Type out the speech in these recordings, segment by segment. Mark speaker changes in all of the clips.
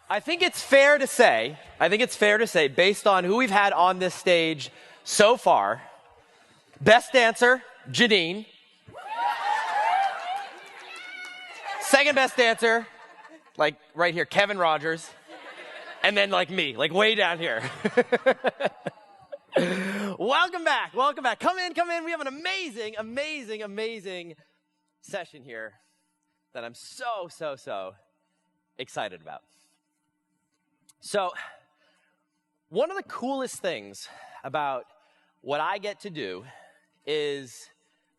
Speaker 1: I think it's fair to say, based on who we've had on this stage so far, best dancer, Janine. Second best dancer, like right here, Kevin Rogers. And then like me, like way down here. Welcome back. Come in. We have an amazing session here that I'm so excited about. So, one of the coolest things about what I get to do is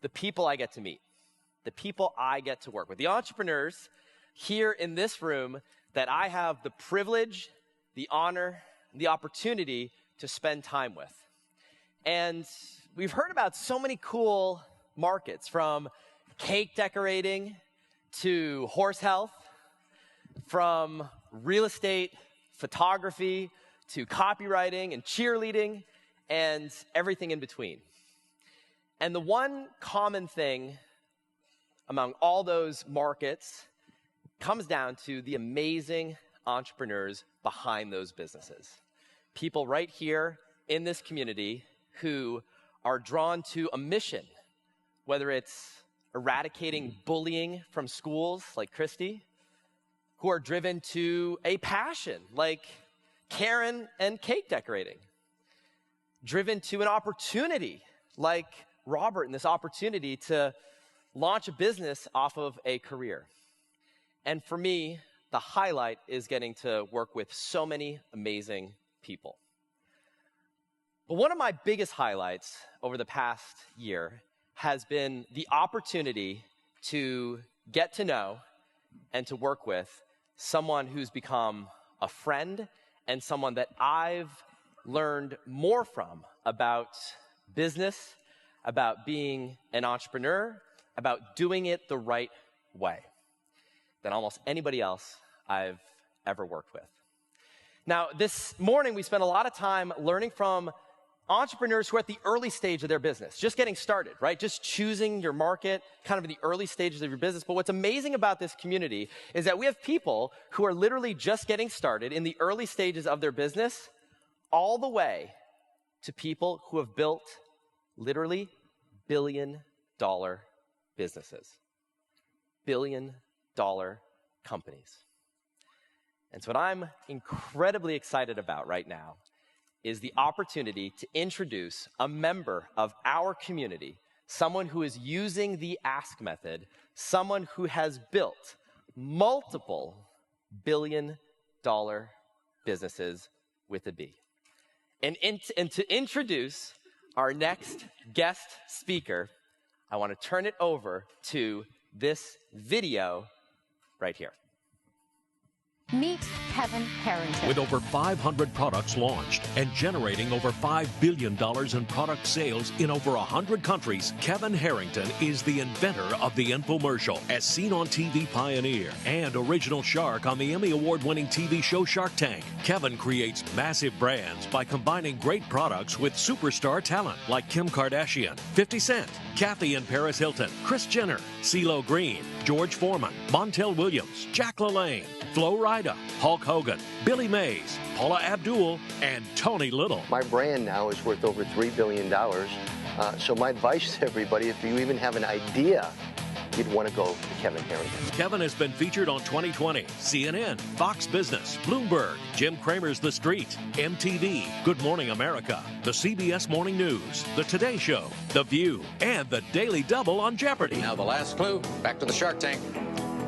Speaker 1: the people I get to meet, the people I get to work with, the entrepreneurs here in this room that I have the privilege, the honor, the opportunity to spend time with. And we've heard about so many cool markets, from cake decorating to horse health, from real estate, photography, to copywriting and cheerleading, and everything in between. And the one common thing among all those markets comes down to the amazing entrepreneurs behind those businesses. People right here in this community who are drawn to a mission, whether it's eradicating bullying from schools like Christy, who are driven to a passion like Karen and cake decorating, driven to an opportunity like Robert and this opportunity to launch a business off of a career. And for me, the highlight is getting to work with so many amazing people. But one of my biggest highlights over the past year has been the opportunity to get to know and to work with someone who's become a friend and someone that I've learned more from about business, about being an entrepreneur, about doing it the right way than almost anybody else I've ever worked with. Now, this morning we spent a lot of time learning from entrepreneurs who are at the early stage of their business, just getting started, right? Just choosing your market, kind of in the early stages of your business. But what's amazing about this community is that we have people who are literally just getting started in the early stages of their business, all the way to people who have built literally billion-dollar businesses, billion-dollar companies. And so what I'm incredibly excited about right now is the opportunity to introduce a member of our community, someone who is using the Ask method, someone who has built multiple billion-dollar businesses with a B. And to introduce our next guest speaker, I want to turn it over to this video right here.
Speaker 2: Meet Kevin Harrington.
Speaker 3: With over 500 products launched and generating over $5 billion in product sales in over 100 countries, Kevin Harrington is the inventor of the infomercial, as seen on TV Pioneer, and original shark on the Emmy Award-winning TV show Shark Tank. Kevin creates massive brands by combining great products with superstar talent like Kim Kardashian, 50 Cent, Kathy and Paris Hilton, Kris Jenner, CeeLo Green, George Foreman, Montel Williams, Jack LaLanne, Flo Rida, Hulk Hogan, Billy Mays, Paula Abdul, and Tony Little.
Speaker 4: My brand now is worth over $3 billion. So my advice to everybody, if you even have an idea, you'd want to go to Kevin Harrington.
Speaker 3: Kevin has been featured on 2020, CNN, Fox Business, Bloomberg, Jim Cramer's The Street, MTV, Good Morning America, the CBS Morning News, The Today Show, The View, and The Daily Double on Jeopardy.
Speaker 5: Now the last clue, back to the Shark Tank.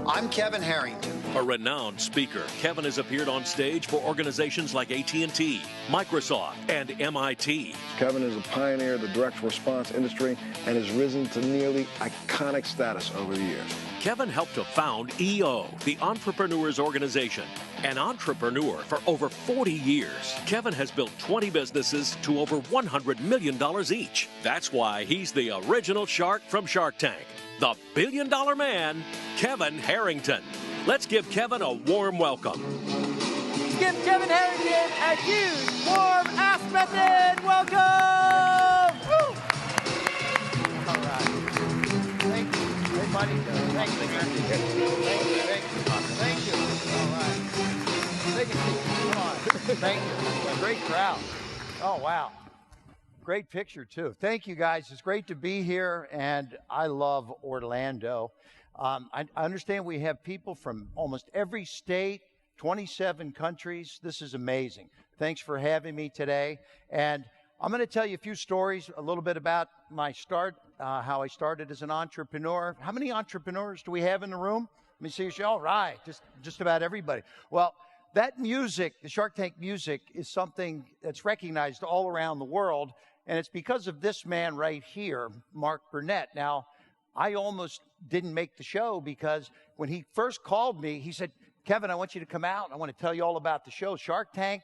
Speaker 6: I'm Kevin Harrington.
Speaker 3: A renowned speaker, Kevin has appeared on stage for organizations like AT&T, Microsoft, and MIT.
Speaker 7: Kevin is a pioneer of the direct response industry and has risen to nearly iconic status over the years.
Speaker 3: Kevin helped to found EO, the Entrepreneurs Organization, an entrepreneur for over 40 years. Kevin has built 20 businesses to over $100 million each. That's why he's the original shark from Shark Tank, the billion-dollar man, Kevin Harrington. Let's give Kevin a warm welcome.
Speaker 1: Give Kevin Harrington a huge, warm Ask Method welcome! Woo!
Speaker 6: All right. Thank you. Hey, buddy. Thank you, man. Thank you. Thank you. All right. Take a seat. Come on. Thank you. Great crowd. Oh, wow. Great picture, too. Thank you, guys. It's great to be here, and I love Orlando. I understand we have people from almost every state, 27 countries. This is amazing. Thanks for having me today. And I'm going to tell you a few stories, a little bit about my start, how I started as an entrepreneur. How many entrepreneurs do we have in the room? Let me see your show. All right, just about everybody. Well, that music, the Shark Tank music, is something that's recognized all around the world, and it's because of this man right here, Mark Burnett. Now, I almost didn't make the show because when he first called me, he said, Kevin, I want you to come out. I want to tell you all about the show, Shark Tank.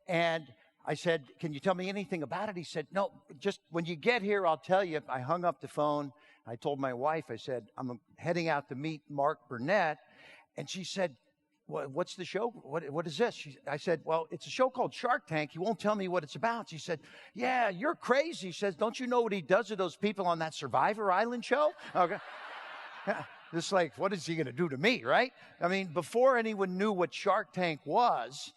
Speaker 6: And I said, can you tell me anything about it? He said, no, just when you get here, I'll tell you. I hung up the phone. I told my wife, I said, I'm heading out to meet Mark Burnett. And she said, what's the show? What is this? I said, well, it's a show called Shark Tank. He won't tell me what it's about. She said, yeah, you're crazy. She says, don't you know what he does to those people on that Survivor Island show? Okay. Just like, what is he going to do to me, right? I mean, before anyone knew what Shark Tank was,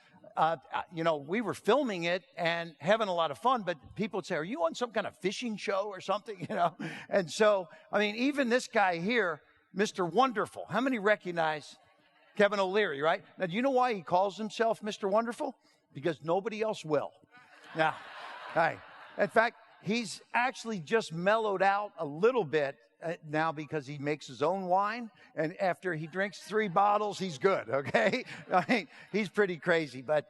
Speaker 6: we were filming it and having a lot of fun, but people would say, are you on some kind of fishing show or something, And so, I mean, even this guy here, Mr. Wonderful, how many recognize Kevin O'Leary, right? Now, do you know why he calls himself Mr. Wonderful? Because nobody else will. Now, in fact, he's actually just mellowed out a little bit now because he makes his own wine, and after he drinks 3 bottles, he's good, okay? I mean, he's pretty crazy, but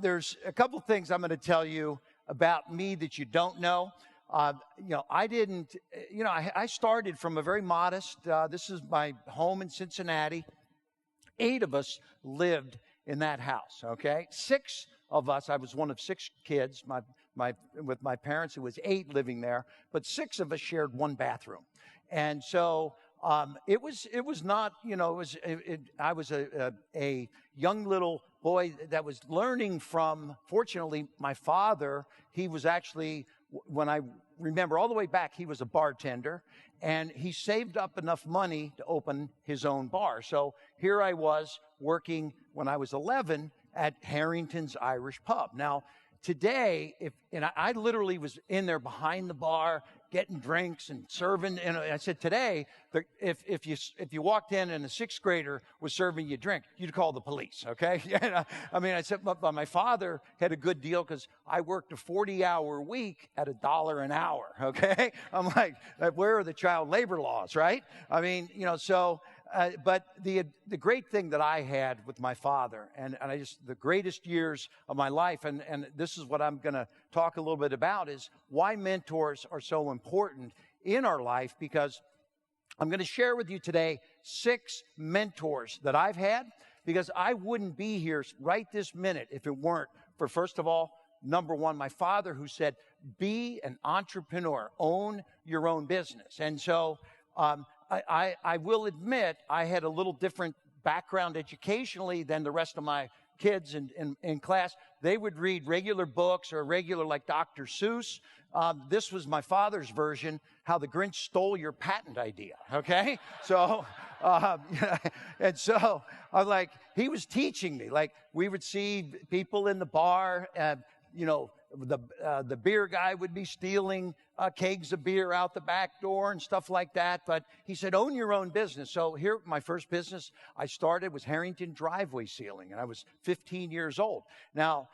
Speaker 6: there's a couple things I'm going to tell you about me that you don't know. I started from a very modest, this is my home in Cincinnati. 8 of us lived in that house, okay? 6 of us, I was one of 6 kids, with my parents, it was 8 living there, but 6 of us shared 1 bathroom. And so it was not, I was a young little boy that was learning from, fortunately, my father. He was actually, when I remember all the way back, he was a bartender, and he saved up enough money to open his own bar. So here I was working when I was 11 at Harrington's Irish Pub. Now, today, I literally was in there behind the bar, getting drinks and serving. And I said, today, if you walked in and a 6th grader was serving you a drink, you'd call the police, okay? I said, but my father had a good deal because I worked a 40-hour week at $1 an hour, okay? I'm like, where are the child labor laws, right? I mean, but the great thing that I had with my father, and the greatest years of my life, and this is what I'm going to talk a little bit about, is why mentors are so important in our life, because I'm going to share with you today 6 mentors that I've had, because I wouldn't be here right this minute if it weren't for, first of all, number 1, my father, who said, be an entrepreneur, own your own business. And so, I will admit I had a little different background educationally than the rest of my kids in class. They would read regular books or regular like Dr. Seuss. This was my father's version, How the Grinch Stole Your Patent Idea, okay? So, and so I was like, he was teaching me. Like, we would see people in the bar, the beer guy would be stealing kegs of beer out the back door and stuff like that. But he said, own your own business. So here, my first business I started was Harrington Driveway Sealing, and I was 15 years old. Now,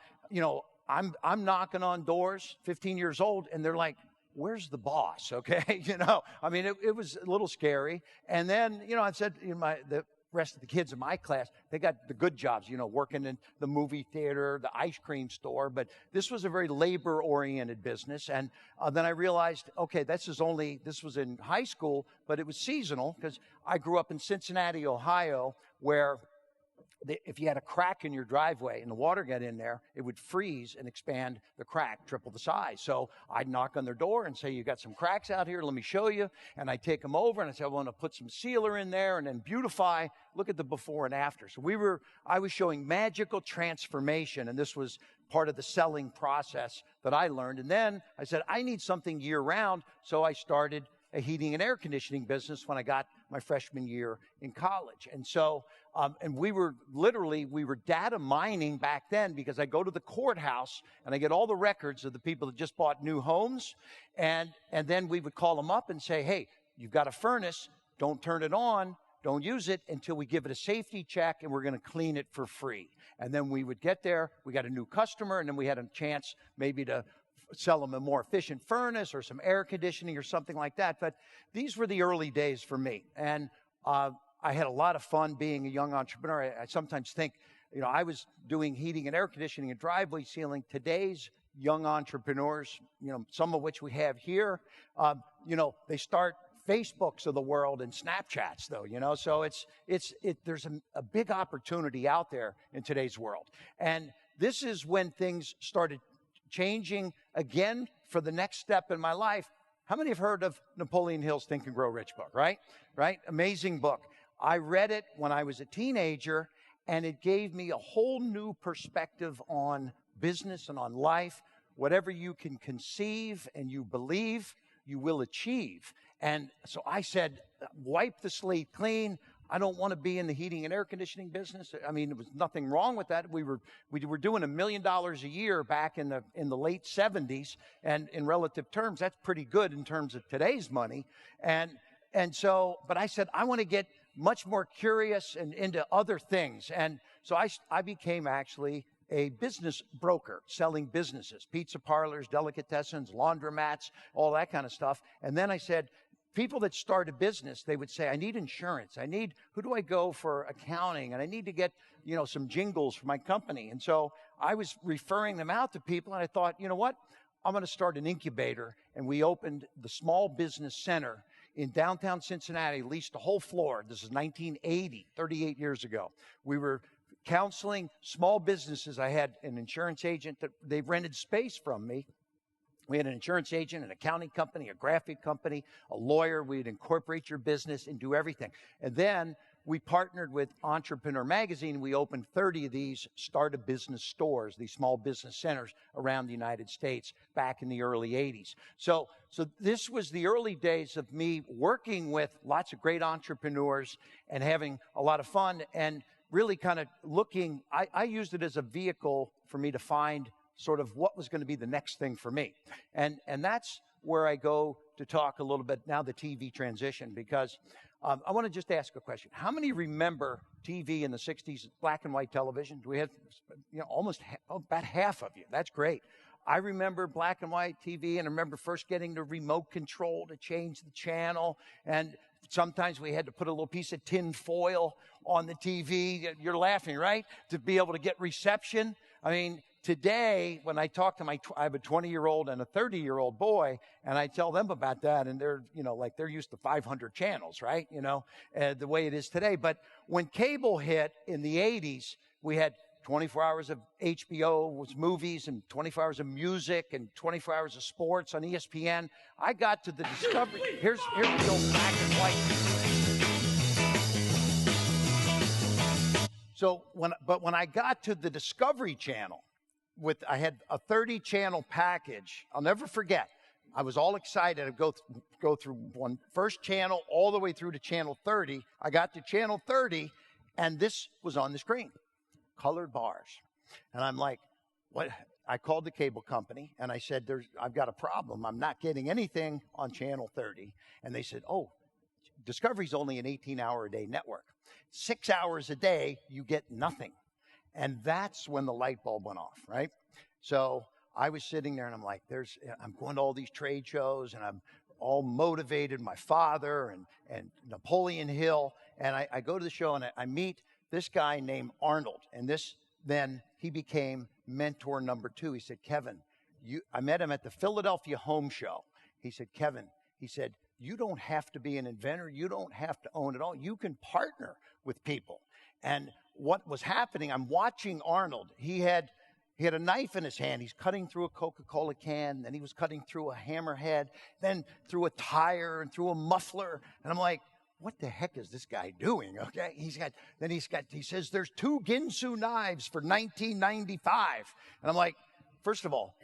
Speaker 6: I'm knocking on doors, 15 years old, and they're like, where's the boss? Okay. It was a little scary. And then, I said, the rest of the kids in my class, they got the good jobs, working in the movie theater, the ice cream store. But this was a very labor-oriented business. And then I realized, okay, this was in high school, but it was seasonal because I grew up in Cincinnati, Ohio, where if you had a crack in your driveway and the water got in there, it would freeze and expand the crack, triple the size. So I'd knock on their door and say, you got some cracks out here, let me show you. And I'd take them over and I'd say, I want to put some sealer in there and then beautify, look at the before and after. So I was showing magical transformation, and this was part of the selling process that I learned. And then I said, I need something year round. So I started a heating and air conditioning business when I got my freshman year in college. And so, and we were data mining back then, because I go to the courthouse and I get all the records of the people that just bought new homes. And then we would call them up and say, hey, you've got a furnace, don't turn it on, don't use it until we give it a safety check, and we're going to clean it for free. And then we would get there, we got a new customer, and then we had a chance maybe to sell them a more efficient furnace or some air conditioning or something like that. But these were the early days for me. And I had a lot of fun being a young entrepreneur. I sometimes think, I was doing heating and air conditioning and driveway sealing. Today's young entrepreneurs, some of which we have here, they start Facebooks of the world and Snapchats, though, so there's a big opportunity out there in today's world. And this is when things started changing again for the next step in my life. How many have heard of Napoleon Hill's Think and Grow Rich book, right? Amazing book. I read it when I was a teenager, and it gave me a whole new perspective on business and on life. Whatever you can conceive and you believe, you will achieve. And so I said, wipe the slate clean. I don't want to be in the heating and air conditioning business. I mean, there was nothing wrong with that. We were doing $1 million a year back in the late 70s, and in relative terms, that's pretty good in terms of today's money. And so, but I said, I want to get much more curious and into other things. And so I became actually a business broker, selling businesses, pizza parlors, delicatessens, laundromats, all that kind of stuff. And then I said, people that start a business, they would say, I need insurance. Who do I go for accounting? And I need to get, some jingles for my company. And so I was referring them out to people, and I thought, you know what? I'm going to start an incubator. And we opened the Small Business Center in downtown Cincinnati, leased a whole floor. This is 1980, 38 years ago. We were counseling small businesses. I had an insurance agent that they rented space from me. We had an insurance agent, an accounting company, a graphic company, a lawyer. We'd incorporate your business and do everything. And then we partnered with Entrepreneur Magazine. We opened 30 of these start a business stores, these small business centers around the United States back in the early 80s. So this was the early days of me working with lots of great entrepreneurs and having a lot of fun, and really kind of looking, I used it as a vehicle for me to find sort of what was going to be the next thing for me. And that's where I go to talk a little bit now, the TV transition, because I want to just ask a question. How many remember TV in the 60s, black and white television? Do we have, about half of you. That's great. I remember black and white TV, and I remember first getting the remote control to change the channel. And sometimes we had to put a little piece of tin foil on the TV. You're laughing, right? To be able to get reception. I mean, today, when I talk to I have a 20-year-old and a 30-year-old boy, and I tell them about that, and they're, they're used to 500 channels, right? The way it is today. But when cable hit in the 80s, we had 24 hours of HBO was movies, and 24 hours of music, and 24 hours of sports on ESPN. I got to the Discovery. Here's the old black and white. So when I got to the Discovery Channel, I had a 30-channel package. I'll never forget. I was all excited. I'd go through one first channel all the way through to channel 30. I got to channel 30, and this was on the screen, colored bars. And I'm like, what? I called the cable company, and I said, I've got a problem. I'm not getting anything on channel 30. And they said, oh, Discovery's only an 18-hour-a-day network. 6 hours a day, you get nothing. And that's when the light bulb went off, right? So I was sitting there, and I'm like, I'm going to all these trade shows, and I'm all motivated, my father and Napoleon Hill. And I go to the show, and I meet this guy named Arnold. And then he became mentor number 2. He said, Kevin, I met him at the Philadelphia Home Show. He said, Kevin, you don't have to be an inventor. You don't have to own it all. You can partner with people. And what was happening, I'm watching Arnold. He had a knife in his hand. He's cutting through a Coca-Cola can. Then he was cutting through a hammerhead, then through a tire and through a muffler. And I'm like, what the heck is this guy doing? Okay. He says there's 2 Ginsu knives for $19.95. And I'm like, first of all,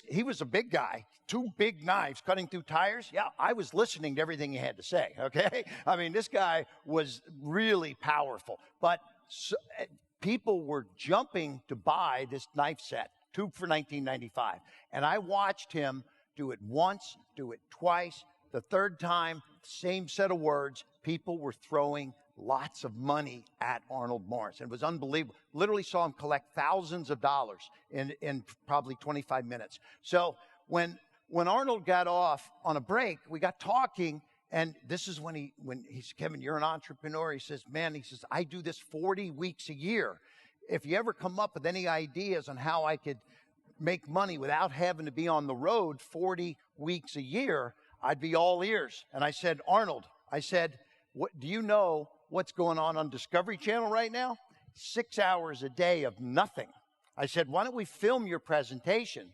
Speaker 6: he was a big guy, 2 big knives cutting through tires. Yeah, I was listening to everything he had to say, okay? I mean, this guy was really powerful. But people were jumping to buy this knife set, 2 for $19.95. And I watched him do it once, do it twice. The third time, same set of words. People were throwing lots of money at Arnold Morris. It was unbelievable. Literally saw him collect thousands of dollars in probably 25 minutes. So when Arnold got off on a break, we got talking, and this is when he said, Kevin, you're an entrepreneur. He says, man, I do this 40 weeks a year. If you ever come up with any ideas on how I could make money without having to be on the road 40 weeks a year, I'd be all ears. And I said, Arnold, what do you know what's going on Discovery Channel right now? 6 hours a day of nothing. I said, why don't we film your presentation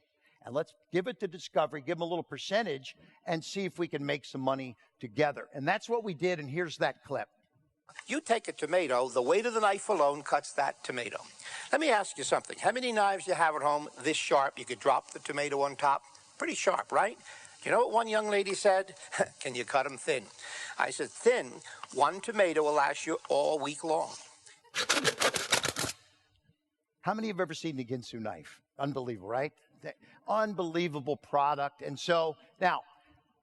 Speaker 6: and let's give it to Discovery, give them a little percentage, and see if we can make some money together. And that's what we did, and here's that clip.
Speaker 8: You take a tomato, the weight of the knife alone cuts that tomato. Let me ask you something. How many knives do you have at home this sharp? You could drop the tomato on top. Pretty sharp, right? You know what one young lady said? Can you cut them thin? I said, thin, 1 tomato will last you all week long.
Speaker 6: How many have ever seen the Ginsu knife? Unbelievable, right? Unbelievable product. And so now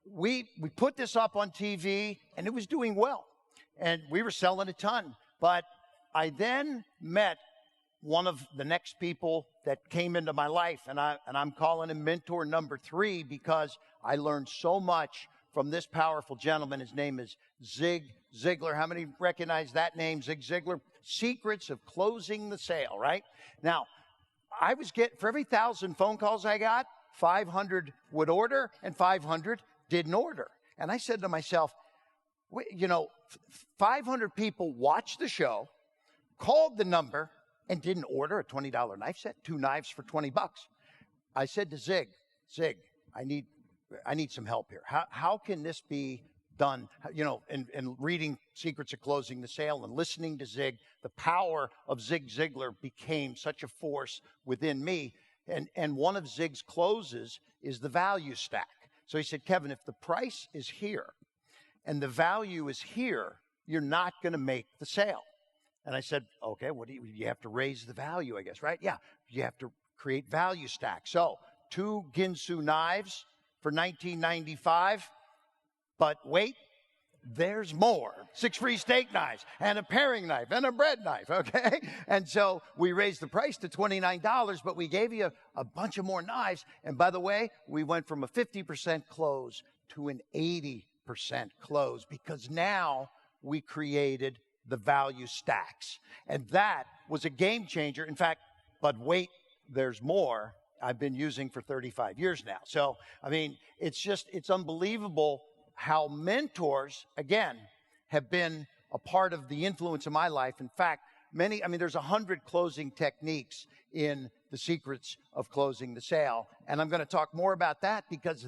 Speaker 6: we put this up on TV, and it was doing well. And we were selling a ton. But I then met one of the next people that came into my life, and I'm calling him mentor number 3 because I learned so much from this powerful gentleman. His name is Zig Ziglar. How many recognize that name, Zig Ziglar? Secrets of Closing the Sale, right? Now, I was for every 1,000 phone calls I got, 500 would order and 500 didn't order. And I said to myself, 500 people watched the show, called the number, and didn't order a $20 knife set, 2 knives for $20. I said to Zig, I need some help here. How can this be done? And reading Secrets of Closing the Sale and listening to Zig, the power of Zig Ziglar became such a force within me. And one of Zig's closes is the value stack. So he said, Kevin, if the price is here and the value is here, you're not going to make the sale. And I said, okay, you have to raise the value, I guess, right? Yeah, you have to create value stack. So 2 Ginsu knives for $19.95, but wait, there's more. 6 free steak knives and a paring knife and a bread knife, okay? And so we raised the price to $29, but we gave you a bunch of more knives. And by the way, we went from a 50% close to an 80% close because now we created the value stacks. And that was a game changer. In fact, but wait, there's more. I've been using for 35 years now. So, I mean, it's unbelievable how mentors, again, have been a part of the influence of my life. In fact, there's 100 closing techniques in the Secrets of Closing the Sale. And I'm going to talk more about that because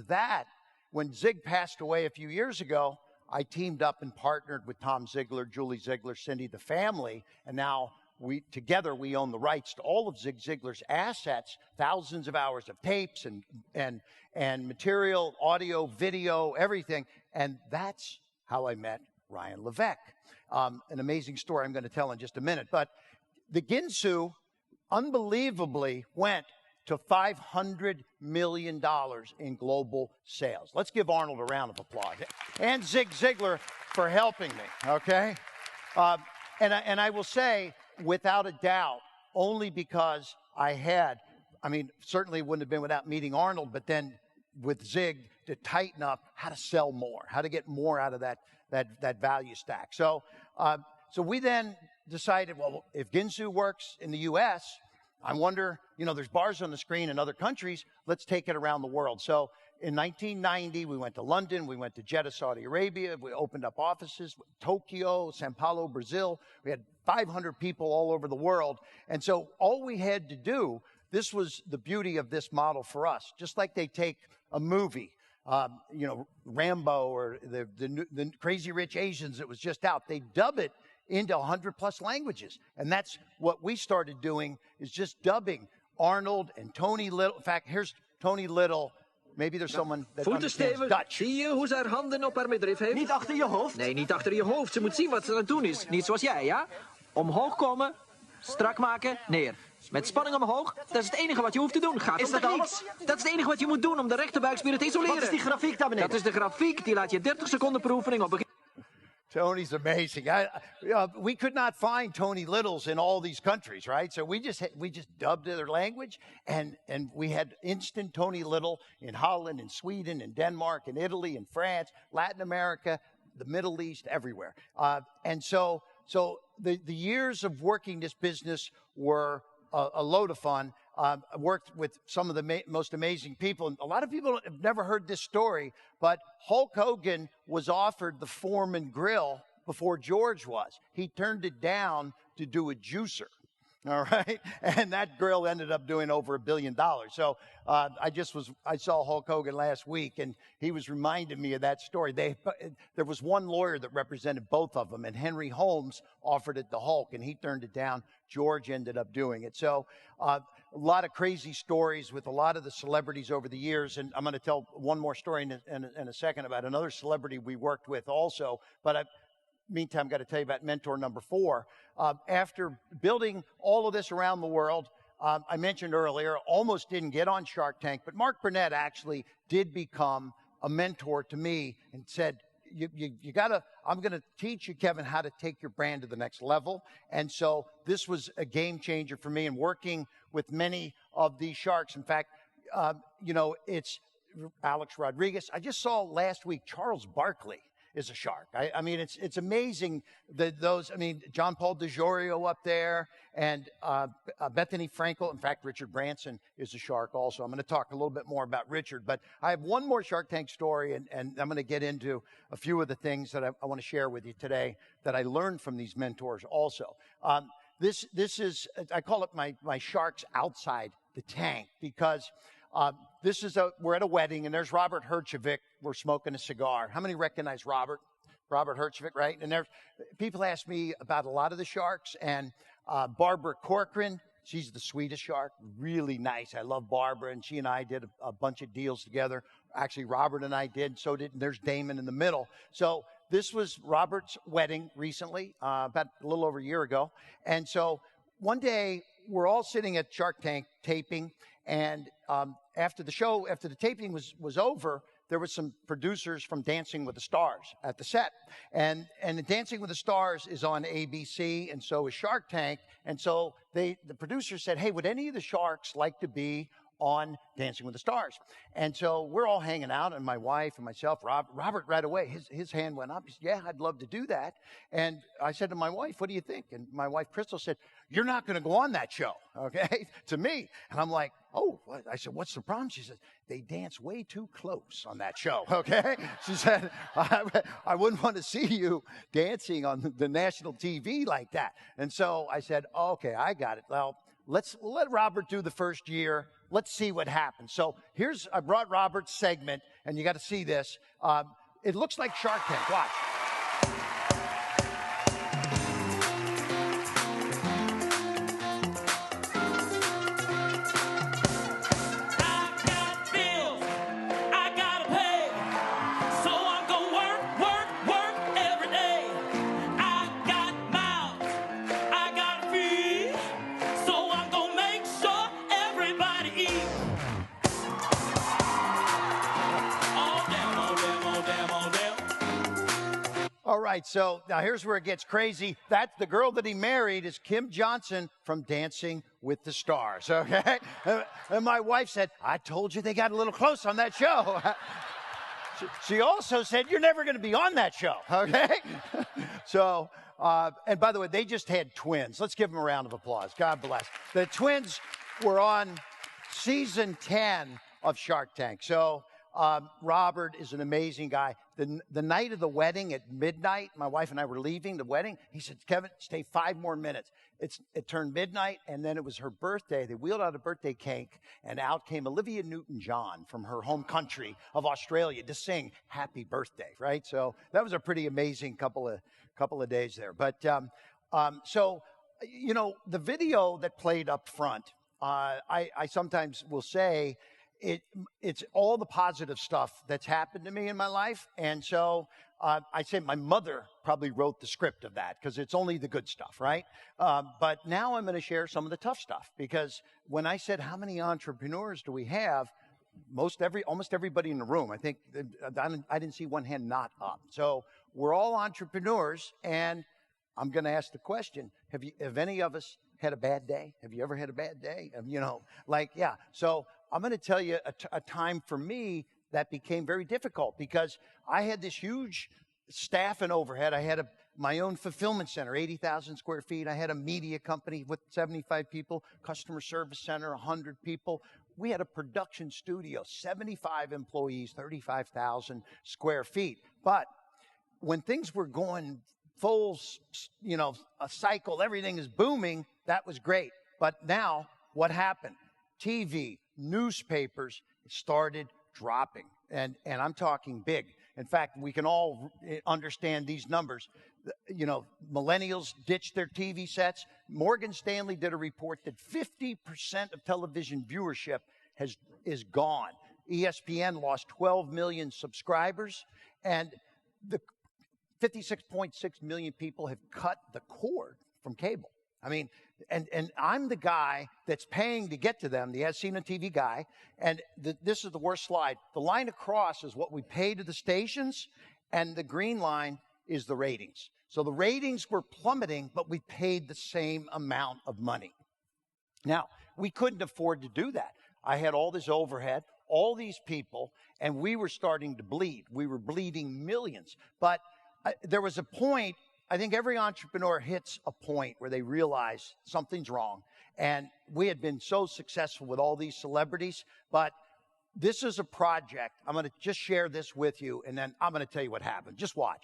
Speaker 6: when Zig passed away a few years ago, I teamed up and partnered with Tom Ziglar, Julie Ziglar, Cindy, the family, and now together we own the rights to all of Zig Ziglar's assets, thousands of hours of tapes and material, audio, video, everything. And that's how I met Ryan Levesque. An amazing story I'm going to tell in just a minute. But the Ginsu unbelievably went to $500 million in global sales. Let's give Arnold a round of applause. And Zig Ziglar for helping me, okay? And I will say, without a doubt, only because certainly wouldn't have been without meeting Arnold, but then with Zig to tighten up how to sell more, how to get more out of that value stack. So we then decided, well, if Ginsu works in the U.S., I wonder, there's bars on the screen in other countries. Let's take it around the world. So in 1990, we went to London. We went to Jeddah, Saudi Arabia. We opened up offices in Tokyo, Sao Paulo, Brazil. We had 500 people all over the world. And so all we had to do, this was the beauty of this model for us. Just like they take a movie, Rambo or the Crazy Rich Asians that was just out, they dub it into 100+ languages. And that's what we started doing, is just dubbing Arnold and Tony Little. In fact, here's Tony Little. Maybe there's someone that
Speaker 9: Voeten
Speaker 6: understands
Speaker 9: stevig.
Speaker 6: Dutch.
Speaker 9: Zie je hoe ze haar handen op haar middenrif heeft?
Speaker 10: Niet achter je hoofd?
Speaker 9: Nee, niet achter je hoofd. Ze moet zien wat ze aan het doen is. Niet zoals jij, ja? Omhoog komen, strak maken, neer. Met spanning omhoog, dat is het enige wat je hoeft te doen. Gaat om techniek. Dat is het enige wat je moet doen om de rechterbuikspieren te isoleren.
Speaker 10: Wat is die grafiek daar beneden?
Speaker 9: Dat is de grafiek, die laat je 30 seconden per oefening op begin.
Speaker 6: Tony's amazing. We could not find Tony Littles in all these countries, right? So we just dubbed their language, and we had instant Tony Little in Holland, in Sweden, in Denmark, in Italy, in France, Latin America, the Middle East, everywhere. And so the years of working this business were a load of fun. I worked with some of the most amazing people. And a lot of people have never heard this story, but Hulk Hogan was offered the Foreman grill before George was. He turned it down to do a juicer. All right. And that grill ended up doing over $1 billion. So I saw Hulk Hogan last week, and he was reminding me of that story. There was one lawyer that represented both of them, and Henry Holmes offered it to Hulk, and he turned it down. George ended up doing it. So a lot of crazy stories with a lot of the celebrities over the years. And I'm going to tell one more story in a second about another celebrity we worked with also. But meantime, I've got to tell you about mentor number 4. After building all of this around the world, I mentioned earlier, almost didn't get on Shark Tank, but Mark Burnett actually did become a mentor to me and said, I'm going to teach you, Kevin, how to take your brand to the next level. And so this was a game changer for me, and working with many of these sharks. In fact, it's Alex Rodriguez. I just saw last week Charles Barkley is a shark. I mean, it's amazing that John Paul DiGiorio up there, and Bethany Frankel. In fact, Richard Branson is a shark also. I'm going to talk a little bit more about Richard, but I have one more Shark Tank story, and I'm going to get into a few of the things that I want to share with you today that I learned from these mentors also. This is, I call it my sharks outside the tank, because we're at a wedding, and there's Robert Herjavec. We're smoking a cigar. How many recognize Robert Herjavec, right? And people ask me about a lot of the sharks, and Barbara Corcoran, she's the sweetest shark, really nice. I love Barbara, and she and I did a bunch of deals together. Actually, Robert and I did, and there's Damon in the middle. So this was Robert's wedding recently, about a little over a year ago. And so one day, we're all sitting at Shark Tank taping, and after the taping was over, there were some producers from Dancing with the Stars at the set. And the Dancing with the Stars is on ABC, and so is Shark Tank. And so the producer said, hey, would any of the sharks like to be on Dancing with the Stars? And so we're all hanging out, and my wife and myself, Robert right away, his hand went up. He said, yeah, I'd love to do that. And I said to my wife, what do you think? And my wife, Crystal, said, you're not going to go on that show, okay, to me. And I'm like, oh, what? I said, what's the problem? She said, they dance way too close on that show, okay? She said, I wouldn't want to see you dancing on the national TV like that. And so I said, okay, I got it. Well, we'll let Robert do the first year. Let's see what happens. So I brought Robert's segment, and you got to see this. It looks like Shark Tank. Watch. All right, so now here's where it gets crazy. That's the girl that he married is Kim Johnson from Dancing with the Stars, okay? And my wife said, I told you they got a little close on that show. She also said, you're never going to be on that show, okay? So, and by the way, they just had twins. Let's give them a round of applause. God bless. The twins were on season 10 of Shark Tank. So Robert is an amazing guy. The night of the wedding at midnight, my wife and I were leaving the wedding. He said, Kevin, stay 5 more minutes. It turned midnight, and then it was her birthday. They wheeled out a birthday cake, and out came Olivia Newton-John from her home country of Australia to sing Happy Birthday, right? So that was a pretty amazing couple of days there. But so, the video that played up front, I sometimes will say, it's all the positive stuff that's happened to me in my life. And so I say my mother probably wrote the script of that because it's only the good stuff, right? But now I'm going to share some of the tough stuff, because when I said, how many entrepreneurs do we have? Almost everybody in the room, I think, I didn't see one hand not up. So we're all entrepreneurs, and I'm going to ask the question, have any of us had a bad day? Have you ever had a bad day? Yeah. So I'm going to tell you a time for me that became very difficult, because I had this huge staff and overhead. I had my own fulfillment center, 80,000 square feet. I had a media company with 75 people, customer service center, 100 people. We had a production studio, 75 employees, 35,000 square feet. But when things were going full, a cycle, everything is booming, that was great. But now, what happened? TV, newspapers started dropping. And I'm talking big. In fact, we can all understand these numbers. Millennials ditched their TV sets. Morgan Stanley did a report that 50% of television viewership is gone. ESPN lost 12 million subscribers, and the 56.6 million people have cut the cord from cable. I mean, and I'm the guy that's paying to get to them, the as seen on TV guy, and this is the worst slide. The line across is what we pay to the stations, and the green line is the ratings. So the ratings were plummeting, but we paid the same amount of money. Now, we couldn't afford to do that. I had all this overhead, all these people, and we were starting to bleed. We were bleeding millions. But there was a point, I think every entrepreneur hits a point where they realize something's wrong. And we had been so successful with all these celebrities, but this is a project. I'm going to just share this with you, and then I'm going to tell you what happened. Just watch.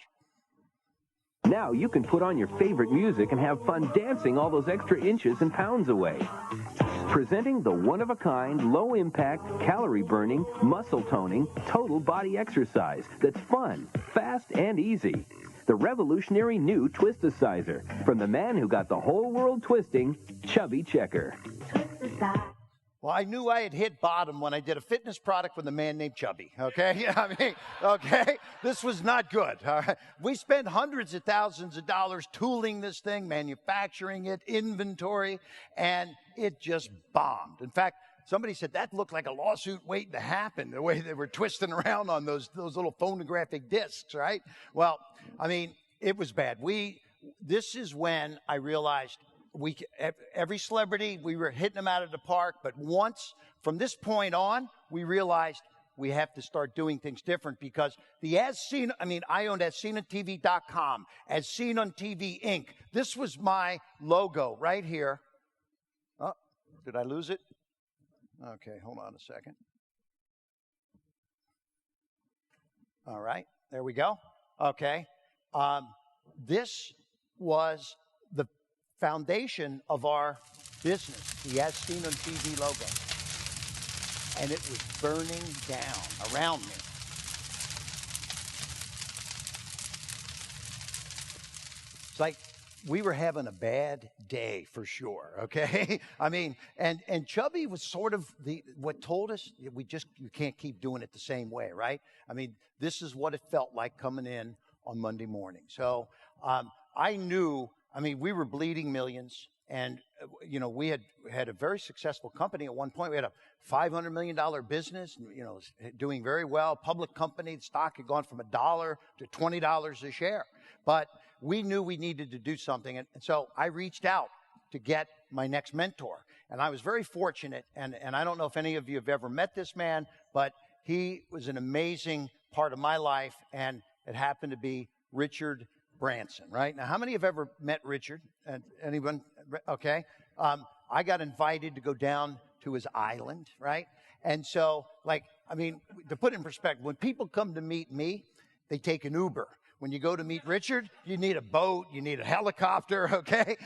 Speaker 10: Now you can put on your favorite music and have fun dancing all those extra inches and pounds away. Presenting the one-of-a-kind, low-impact, calorie-burning, muscle-toning, total body exercise that's fun, fast, and easy. The revolutionary new Twist-A-Sizer from the man who got the whole world twisting, Chubby Checker.
Speaker 6: Well, I knew I had hit bottom when I did a fitness product with a man named Chubby, okay? Okay? This was not good, all right? We spent hundreds of thousands of dollars tooling this thing, manufacturing it, inventory, and it just bombed. In fact, somebody said that looked like a lawsuit waiting to happen, the way they were twisting around on those little phonographic discs, right? Well, I mean, it was bad. This is when I realized every celebrity, we were hitting them out of the park, but once, from this point on, we realized we have to start doing things different, because I owned AsSeenOnTV.com, As Seen on TV Inc. This was my logo right here. Oh, did I lose it? Okay, hold on a second. All right, there we go. Okay. This was the foundation of our business, the As Seen on TV logo. And it was burning down around me. It's like we were having a bad day for sure, okay? I mean, and Chubby was sort of what told us you can't keep doing it the same way, right? I mean, this is what it felt like coming in on Monday morning. So I knew, we were bleeding millions, and we had a very successful company at one point. We had a $500 million business, doing very well. Public company, the stock had gone from $1 to $20 a share. But we knew we needed to do something, and so I reached out to get my next mentor. And I was very fortunate, and I don't know if any of you have ever met this man, but he was an amazing part of my life, and it happened to be Richard Branson, right? Now, how many have ever met Richard? Anyone? Okay. I got invited to go down to his island, right? And so, to put it in perspective, when people come to meet me, they take an Uber. When you go to meet Richard, you need a boat, you need a helicopter, okay?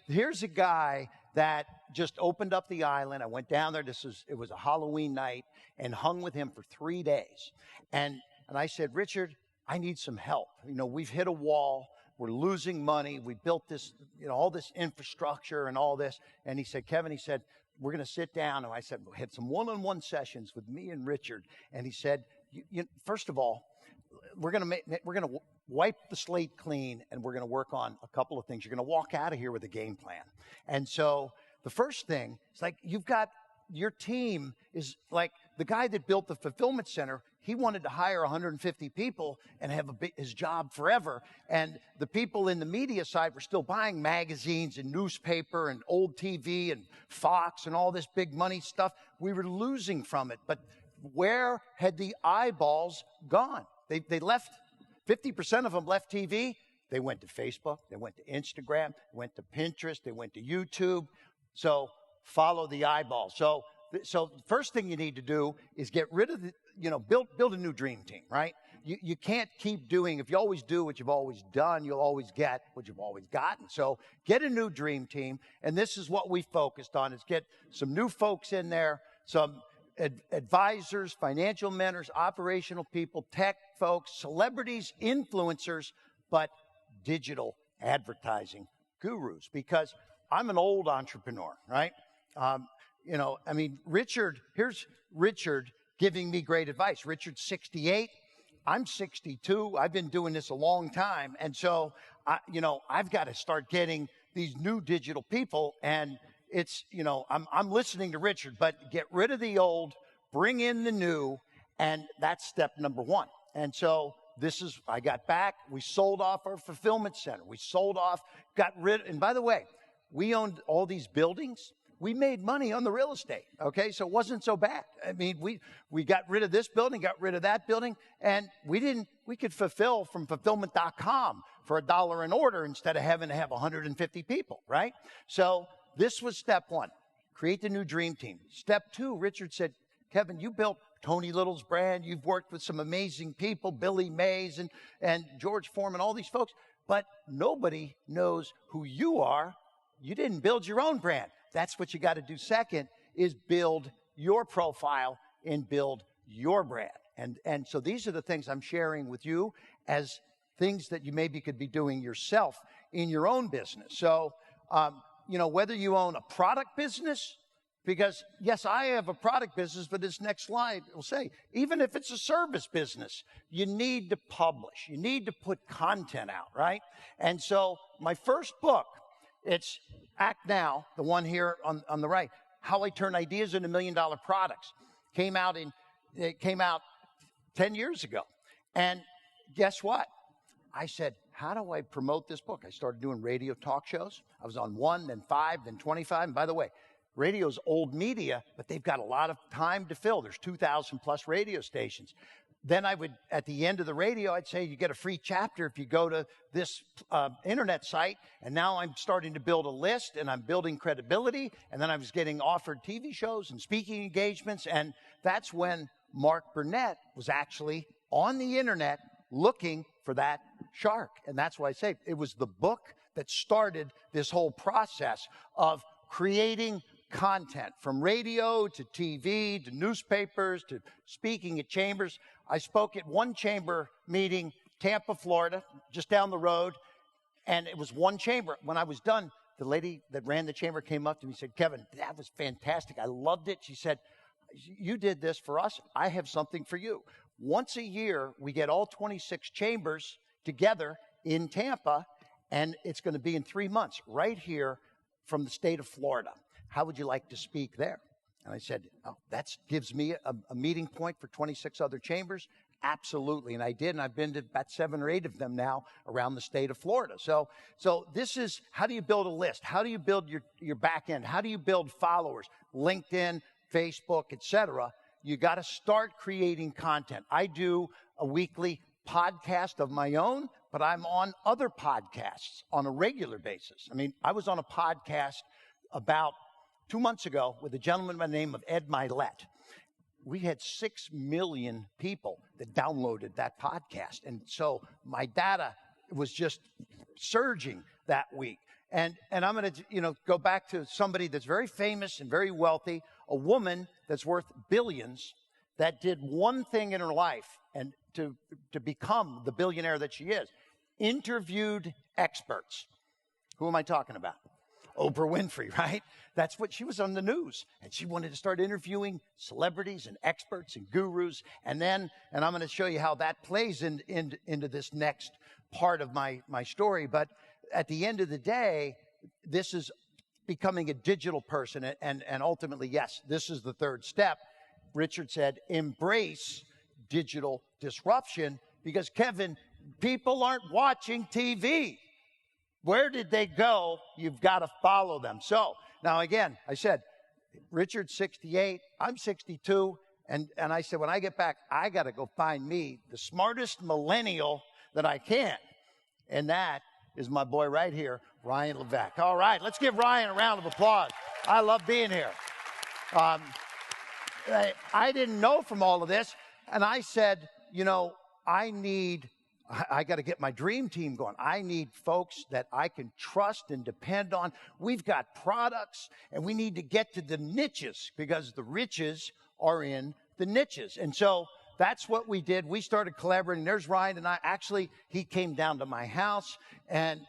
Speaker 6: Here's a guy that just opened up the island. I went down there. It was a Halloween night, and hung with him for 3 days. And I said, Richard, I need some help. We've hit a wall. We're losing money. We built this, all this infrastructure and all this. And he said, Kevin, we're going to sit down. And I said, we had some one-on-one sessions with me and Richard. And he said, first of all, we're going to wipe the slate clean, and we're going to work on a couple of things. You're going to walk out of here with a game plan. And so the first thing is like, you've got your team is like the guy that built the fulfillment center. He wanted to hire 150 people and have his job forever. And the people in the media side were still buying magazines and newspaper and old TV and Fox and all this big money stuff. We were losing from it. But where had the eyeballs gone? They left, 50% of them left TV. They went to Facebook. They went to Instagram. They went to Pinterest. They went to YouTube. So follow the eyeballs. So the first thing you need to do is get rid of build a new dream team, right? You can't keep doing, if you always do what you've always done, you'll always get what you've always gotten. So get a new dream team. And this is what we focused on, is get some new folks in there, some advisors, financial mentors, operational people, tech folks, celebrities, influencers, but digital advertising gurus, because I'm an old entrepreneur, right? Here's Richard giving me great advice. Richard's 68. I'm 62. I've been doing this a long time. And so, I've got to start getting these new digital people. And it's, I'm listening to Richard, but get rid of the old, bring in the new. And that's step number one. And so I got back. We sold off our fulfillment center. We sold off, and by the way, we owned all these buildings. We made money on the real estate, okay? So it wasn't so bad. I mean, we got rid of this building, got rid of that building, and we could fulfill from fulfillment.com for $1 an order instead of having to have 150 people, right? So this was step one, create the new dream team. Step two, Richard said, Kevin, you built Tony Little's brand. You've worked with some amazing people, Billy Mays and George Foreman, all these folks, but nobody knows who you are. You didn't build your own brand. That's what you got to do second, is build your profile and build your brand. And so these are the things I'm sharing with you as things that you maybe could be doing yourself in your own business. So, whether you own a product business, because yes, I have a product business, but this next slide will say, even if it's a service business, you need to publish. You need to put content out, right? And so my first book, it's Act Now, the one here on the right, How I Turn Ideas into $1 Million Products. It came out 10 years ago. And guess what? I said, how do I promote this book? I started doing radio talk shows. I was on 1, then 5, then 25. And by the way, radio's old media, but they've got a lot of time to fill. There's 2,000 plus radio stations. Then I would, at the end of the radio, I'd say you get a free chapter if you go to this internet site. And now I'm starting to build a list, and I'm building credibility. And then I was getting offered TV shows and speaking engagements. And that's when Mark Burnett was actually on the internet looking for that shark. And that's why I say it was the book that started this whole process of creating content, from radio to TV to newspapers to speaking at chambers. I spoke at one chamber meeting, Tampa, Florida, just down the road, and it was one chamber. When I was done, the lady that ran the chamber came up to me and said, Kevin, that was fantastic. I loved it. She said, you did this for us. I have something for you. Once a year, we get all 26 chambers together in Tampa, and it's going to be in 3 months right here from the state of Florida. How would you like to speak there? And I said, oh, that gives me a meeting point for 26 other chambers. Absolutely. And I did. And I've been to about 7 or 8 of them now around the state of Florida. So this is, how do you build a list? How do you build your back end? How do you build followers? LinkedIn, Facebook, etc. You got to start creating content. I do a weekly podcast of my own, but I'm on other podcasts on a regular basis. I mean, I was on a podcast about 2 months ago with a gentleman by the name of Ed Milet. We had 6 million people that downloaded that podcast. And so my data was just surging that week. And I'm going to, go back to somebody that's very famous and very wealthy, a woman that's worth billions, that did one thing in her life and to become the billionaire that she is, interviewed experts. Who am I talking about? Oprah Winfrey, right? That's what she was on the news. And she wanted to start interviewing celebrities and experts and gurus. And I'm going to show you how that plays into this next part of my story. But at the end of the day, this is becoming a digital person. And ultimately, yes, this is the third step. Richard said, embrace digital disruption, because Kevin, people aren't watching TV. Where did they go? You've got to follow them. So now again, I said, Richard's 68, I'm 62. And I said, when I get back, I got to go find me the smartest millennial that I can. And that is my boy right here, Ryan Levesque. All right, let's give Ryan a round of applause. I love being here. I didn't know from all of this. And I said, you know, I got to get my dream team going. I need folks that I can trust and depend on. We've got products, and we need to get to the niches, because the riches are in the niches. And so that's what we did. We started collaborating. There's Ryan and I. Actually, he came down to my house, and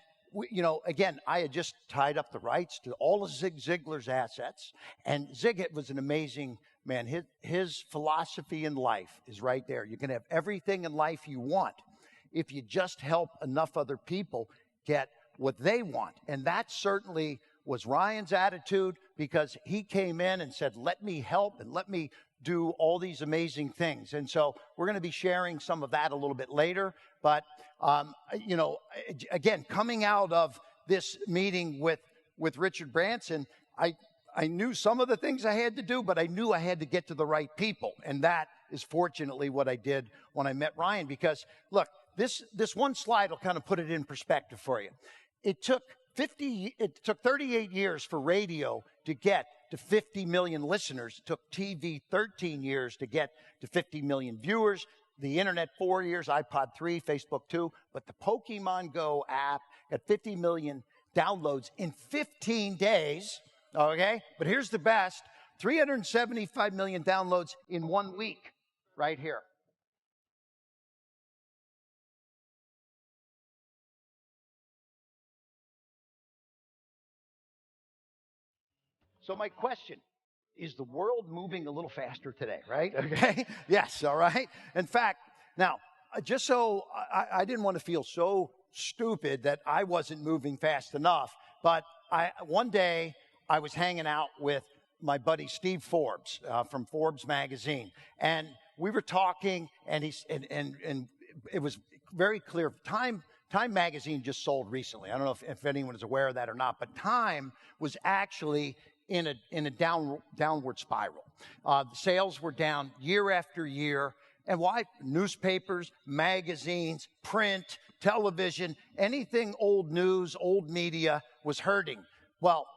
Speaker 6: again, I had just tied up the rights to all of Zig Ziglar's assets. And Zig was an amazing man. His philosophy in life is right there. You can have everything in life you want if you just help enough other people get what they want. And that certainly was Ryan's attitude, because he came in and said, let me help and let me do all these amazing things. And so we're going to be sharing some of that a little bit later. But, again, coming out of this meeting with Richard Branson, I knew some of the things I had to do, but I knew I had to get to the right people. And that is fortunately what I did when I met Ryan. Because, look, this one slide will kind of put it in perspective for you. It took 38 years for radio to get to 50 million listeners. It took TV 13 years to get to 50 million viewers. The internet 4 years, iPod 3, Facebook 2. But the Pokemon Go app got 50 million downloads in 15 days. Okay? But here's the best. 375 million downloads in 1 week right here. So my question, is the world moving a little faster today, right? Okay? Yes, all right? In fact, now, just so I didn't want to feel so stupid that I wasn't moving fast enough, but one day I was hanging out with my buddy Steve Forbes from Forbes magazine, and we were talking, and it was very clear. Time magazine just sold recently. I don't know if anyone is aware of that or not, but Time was actually in a downward spiral. Sales were down year after year. And why? Newspapers, magazines, print, television, anything old news, old media was hurting. Well,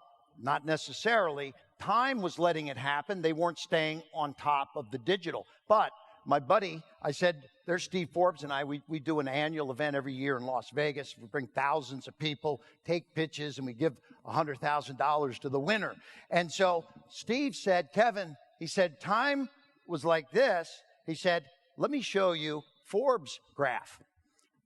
Speaker 6: not necessarily. Time was letting it happen. They weren't staying on top of the digital. But my buddy, I said, there's Steve Forbes and I, we do an annual event every year in Las Vegas. We bring thousands of people, take pitches, and we give $100,000 to the winner. And so Steve said, Kevin, he said, Time was like this. He said, let me show you Forbes' graph.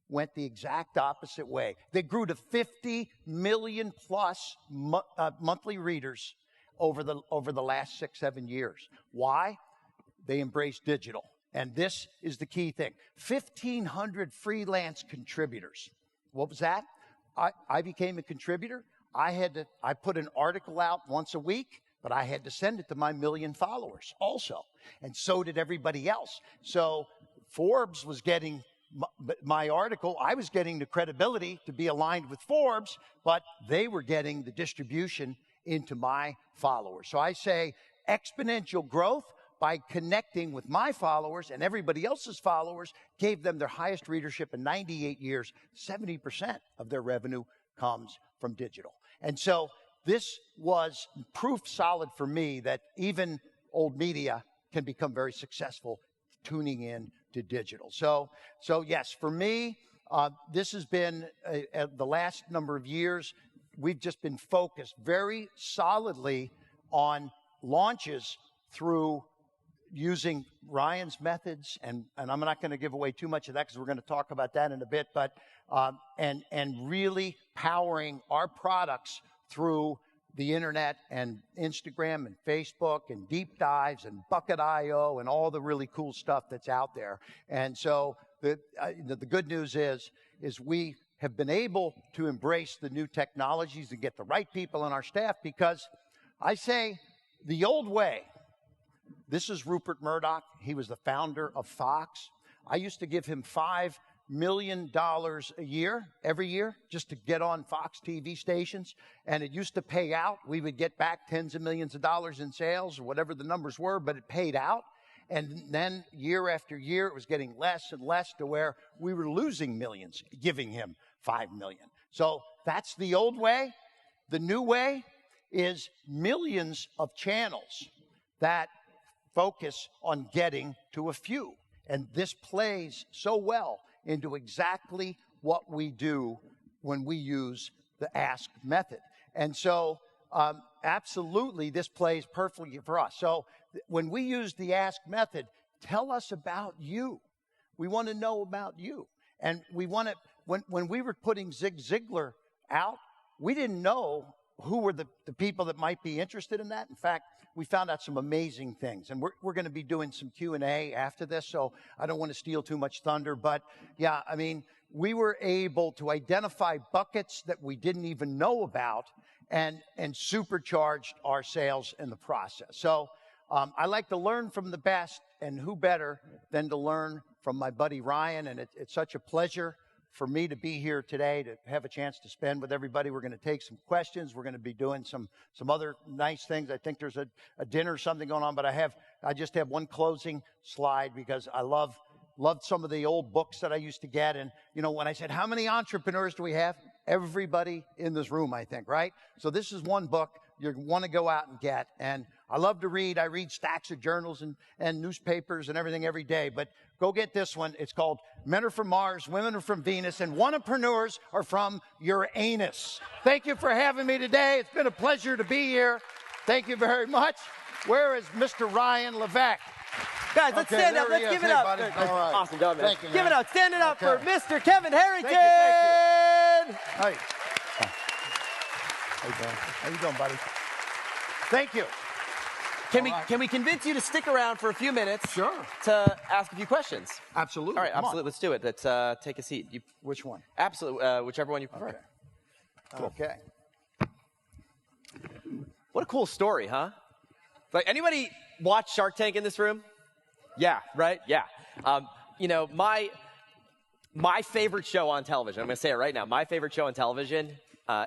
Speaker 6: Went the exact opposite way. They grew to 50 million plus monthly readers over the last 6-7 years. Why? They embraced digital. And this is the key thing. 1,500 freelance contributors. What was that? I became a contributor. I put an article out once a week, but I had to send it to my 1 million followers also. And so did everybody else. So Forbes was getting my article. I was getting the credibility to be aligned with Forbes, but they were getting the distribution into my followers. So I say exponential growth by connecting with my followers and everybody else's followers gave them their highest readership in 98 years. 70% of their revenue comes from digital. And so this was proof solid for me that even old media can become very successful tuning in to digital. So yes, for me, this has been the last number of years, we've just been focused very solidly on launches through using Ryan's methods, and I'm not going to give away too much of that because we're going to talk about that in a bit, but and really powering our products through the internet and Instagram and Facebook and deep dives and Bucket.io and all the really cool stuff that's out there. And so the good news is we have been able to embrace the new technologies and get the right people on our staff, because I say the old way. This is Rupert Murdoch. He was the founder of Fox. I used to give him $5 million a year, every year, just to get on Fox TV stations. And it used to pay out. We would get back tens of millions of dollars in sales, or whatever the numbers were, but it paid out. And then year after year, it was getting less and less, to where we were losing millions, giving him $5 million. So that's the old way. The new way is millions of channels that focus on getting to a few. And this plays so well into exactly what we do when we use the ask method. And so absolutely, this plays perfectly for us. So when we use the ask method, tell us about you. We want to know about you. And we want to, when we were putting Zig Ziglar out, we didn't know who were the people that might be interested in that. In fact, we found out some amazing things. And we're going to be doing some Q&A after this, so I don't want to steal too much thunder. But yeah, I mean, we were able to identify buckets that we didn't even know about, and supercharged our sales in the process. So I like to learn from the best, and who better than to learn from my buddy Ryan. And it's such a pleasure for me to be here today, to have a chance to spend with everybody. We're going to take some questions. We're going to be doing some other nice things. I think there's a dinner or something going on, but I just have one closing slide, because I loved some of the old books that I used to get. And, you know, when I said, how many entrepreneurs do we have? Everybody in this room, I think, right? So this is one book you want to go out and get. And I love to read. I read stacks of journals and newspapers and everything every day. But go get this one. It's called Men Are From Mars, Women Are From Venus, and Entrepreneurs Are From Uranus. Thank you for having me today. It's been a pleasure to be here. Thank you very much. Where is Mr. Ryan Levesque?
Speaker 1: Guys, let's stand up. Let's give it up.
Speaker 6: All right.
Speaker 1: Awesome job, man.
Speaker 6: Thank you, man.
Speaker 1: Give it up. Stand it up for Mr. Kevin Harrington.
Speaker 6: Thank you. Hey. How you doing? How you doing, buddy? Thank you.
Speaker 1: Can we convince you to stick around for a few minutes?
Speaker 6: Sure.
Speaker 1: To ask a few questions?
Speaker 6: Absolutely.
Speaker 1: All right, absolutely. Let's do it. Let's take a seat.
Speaker 6: Which one?
Speaker 1: Absolutely. Whichever one you prefer.
Speaker 6: Okay. Cool. Okay.
Speaker 1: What a cool story, huh? Like, anybody watch Shark Tank in this room? Yeah, right? Yeah. You know, my favorite show on television, I'm going to say it right now, my favorite show on television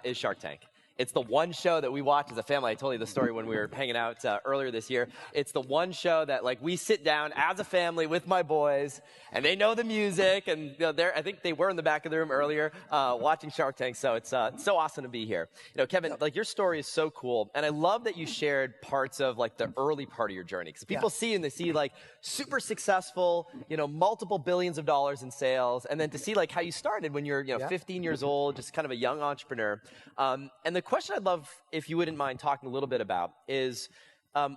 Speaker 1: is Shark Tank. It's the one show that we watch as a family. I told you the story when we were hanging out earlier this year. It's the one show that, like, we sit down as a family with my boys, and they know the music, and you know, I think they were in the back of the room earlier watching Shark Tank. So it's so awesome to be here. You know, Kevin, like, your story is so cool, and I love that you shared parts of, like, the early part of your journey, because people see and they see, like, super successful, you know, multiple billions of dollars in sales, and then to see, like, how you started when you're 15 years old, just kind of a young entrepreneur. And the question I'd love, if you wouldn't mind talking a little bit about, is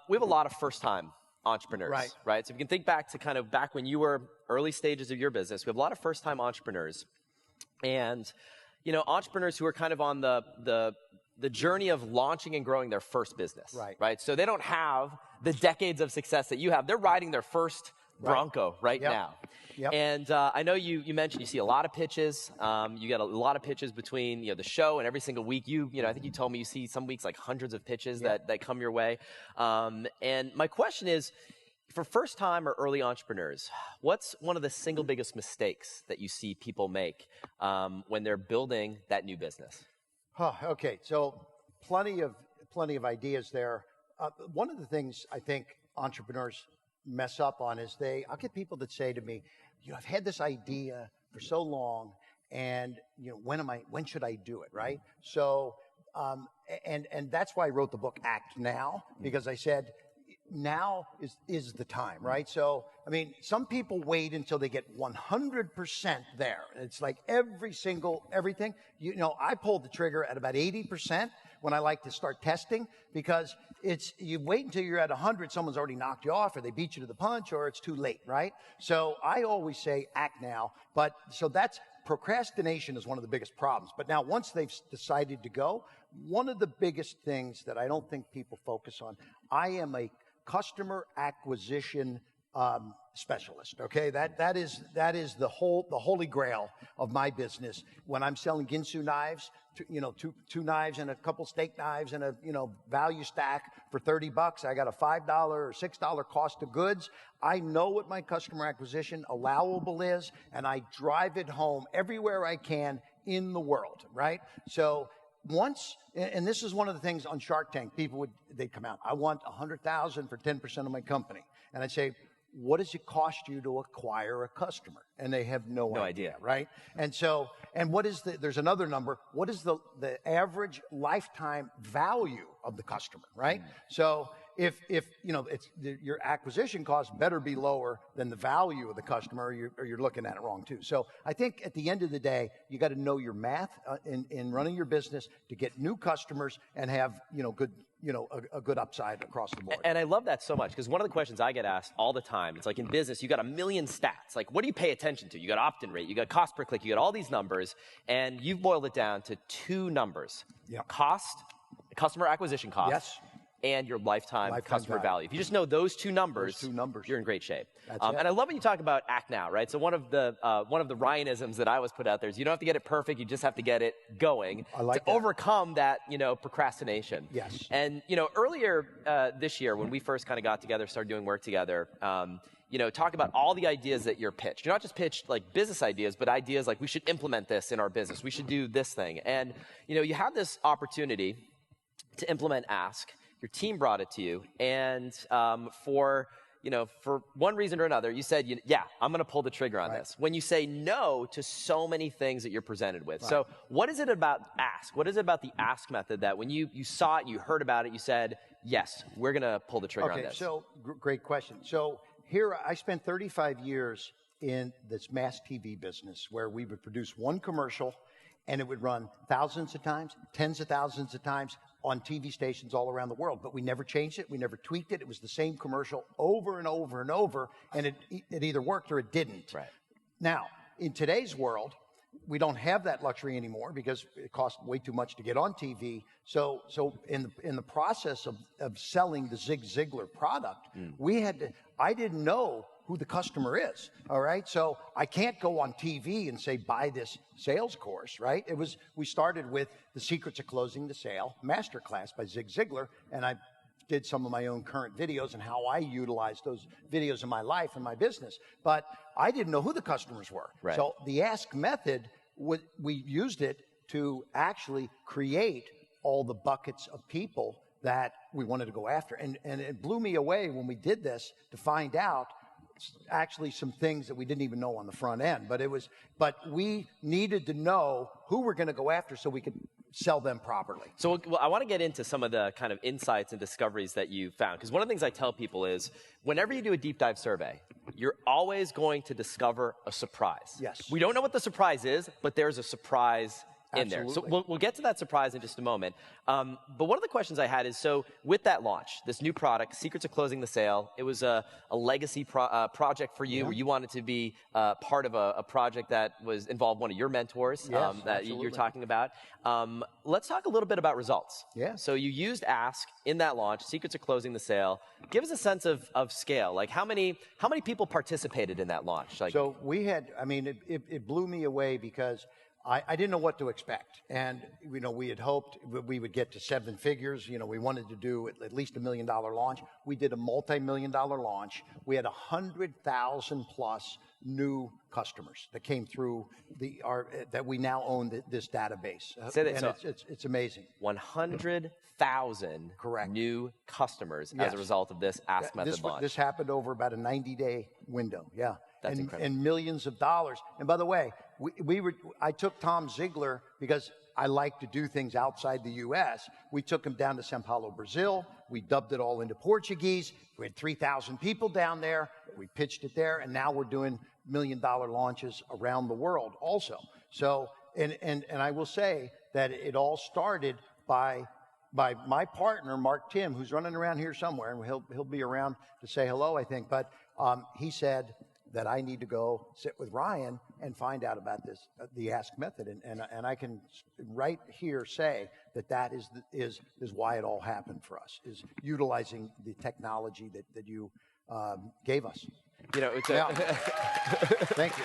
Speaker 1: we have a lot of first-time entrepreneurs, right? So if you can think back to kind of back when you were early stages of your business, we have a lot of first-time entrepreneurs, and you know, entrepreneurs who are kind of on the journey of launching and growing their first business, right? So they don't have the decades of success that you have. They're riding their first Bronco now. And I know you mentioned you see a lot of pitches. You get a lot of pitches between the show and every single week. I think you told me you see some weeks like hundreds of pitches that come your way. And my question is, for first-time or early entrepreneurs, what's one of the single biggest mistakes that you see people make when they're building that new business?
Speaker 6: Okay, so plenty of ideas there. One of the things I think entrepreneurs mess up on is I'll get people that say to me, I've had this idea for so long, and when should I do it, right? So, and that's why I wrote the book Act Now, because I said, now is the time, right? So, I mean, some people wait until they get 100% there. It's like everything. I pulled the trigger at about 80% when I like to start testing, because you wait until you're at 100, someone's already knocked you off, or they beat you to the punch, or it's too late, right? So I always say act now. But so that's procrastination is one of the biggest problems. But now once they've decided to go, one of the biggest things that I don't think people focus on, I am a customer acquisition specialist. Okay, that is the holy grail of my business. When I'm selling Ginsu knives, two knives and a couple steak knives and a value stack for $30, I got a $5 or $6 cost of goods. I know what my customer acquisition allowable is, and I drive it home everywhere I can in the world. Right, so. Once, and this is one of the things on Shark Tank, they'd come out, I want $100,000 for 10% of my company. And I'd say, what does it cost you to acquire a customer? And they have no idea, right? And so, and what is there's another number, what is the average lifetime value of the customer, right? So if your acquisition cost better be lower than the value of the customer, or you're looking at it wrong too. So I think at the end of the day, you got to know your math in running your business to get new customers and have good a good upside across the board.
Speaker 1: And I love that so much, because one of the questions I get asked all the time, it's like in business, you got a million stats. Like, what do you pay attention to? You got opt-in rate, you got cost per click, you got all these numbers, and you've boiled it down to two numbers.
Speaker 6: Yep.
Speaker 1: Cost, customer acquisition cost.
Speaker 6: Yes.
Speaker 1: And your lifetime customer value. If you just know those two numbers, you're in great shape. And I love when you talk about act now, right? So one of the Ryanisms that I always put out there is you don't have to get it perfect, you just have to get it going to overcome that, procrastination.
Speaker 6: Yes.
Speaker 1: And, earlier this year when we first kind of got together, started doing work together, talk about all the ideas that you're pitched. You're not just pitched like business ideas, but ideas like we should implement this in our business. We should do this thing. And, you have this opportunity to implement Ask. Your team brought it to you, and for one reason or another, you said, yeah, I'm going to pull the trigger on this. When you say no to so many things that you're presented with. So what is it about Ask? What is it about the Ask method that when you saw it, you heard about it, you said, yes, we're going to pull the trigger on this?
Speaker 6: So great question. So here, I spent 35 years in this mass TV business where we would produce one commercial, and it would run thousands of times, tens of thousands of times, on TV stations all around the world, but we never changed it, we never tweaked it. It was the same commercial over and over and over, and it either worked or it didn't.
Speaker 1: Right.
Speaker 6: Now, in today's world, we don't have that luxury anymore because it costs way too much to get on TV. So in the process of selling the Zig Ziglar product, I didn't know who the customer is, all right? So I can't go on TV and say, buy this sales course, right? We started with The Secrets of Closing the Sale Masterclass by Zig Ziglar, and I did some of my own current videos and how I utilized those videos in my life and my business. But I didn't know who the customers were.
Speaker 1: Right.
Speaker 6: So the Ask method, we used it to actually create all the buckets of people that we wanted to go after. And it blew me away when we did this to find out actually some things that we didn't even know on the front end. But we needed to know who we're going to go after so we could sell them properly.
Speaker 1: So I want to get into some of the kind of insights and discoveries that you found. Because one of the things I tell people is whenever you do a deep dive survey, you're always going to discover a surprise.
Speaker 6: Yes.
Speaker 1: We don't know what the surprise is, but there's a surprise in there. So we'll get to that surprise in just a moment. But one of the questions I had is, so with that launch, this new product, Secrets of Closing the Sale, it was a legacy project for you where you wanted to be part of a project that involved one of your mentors that you're talking about. Let's talk a little bit about results.
Speaker 6: Yeah.
Speaker 1: So you used Ask in that launch, Secrets of Closing the Sale. Give us a sense of scale. Like how many people participated in that launch? Like,
Speaker 6: so we had, it blew me away because I didn't know what to expect. And, we had hoped we would get to 7 figures. We wanted to do at least $1 million launch. We did a multi-million-dollar launch. We had 100,000 plus new customers that came through that we now own this database.
Speaker 1: Say that,
Speaker 6: and it's amazing.
Speaker 1: 100,000 new customers as a result of this Ask method launch.
Speaker 6: This happened over about a 90-day window. Yeah.
Speaker 1: That's incredible.
Speaker 6: And millions of dollars. And by the way, I took Tom Ziegler because I like to do things outside the U.S. We took him down to São Paulo, Brazil. We dubbed it all into Portuguese. We had 3,000 people down there. We pitched it there, and now we're doing $1 million launches around the world also. So, and I will say that it all started by my partner, Mark Tim, who's running around here somewhere, and he'll be around to say hello, I think. But he said, that I need to go sit with Ryan and find out about this, the Ask method. And I can right here say that is why it all happened for us, is utilizing the technology that you gave us.
Speaker 1: You know, it's
Speaker 6: Thank you.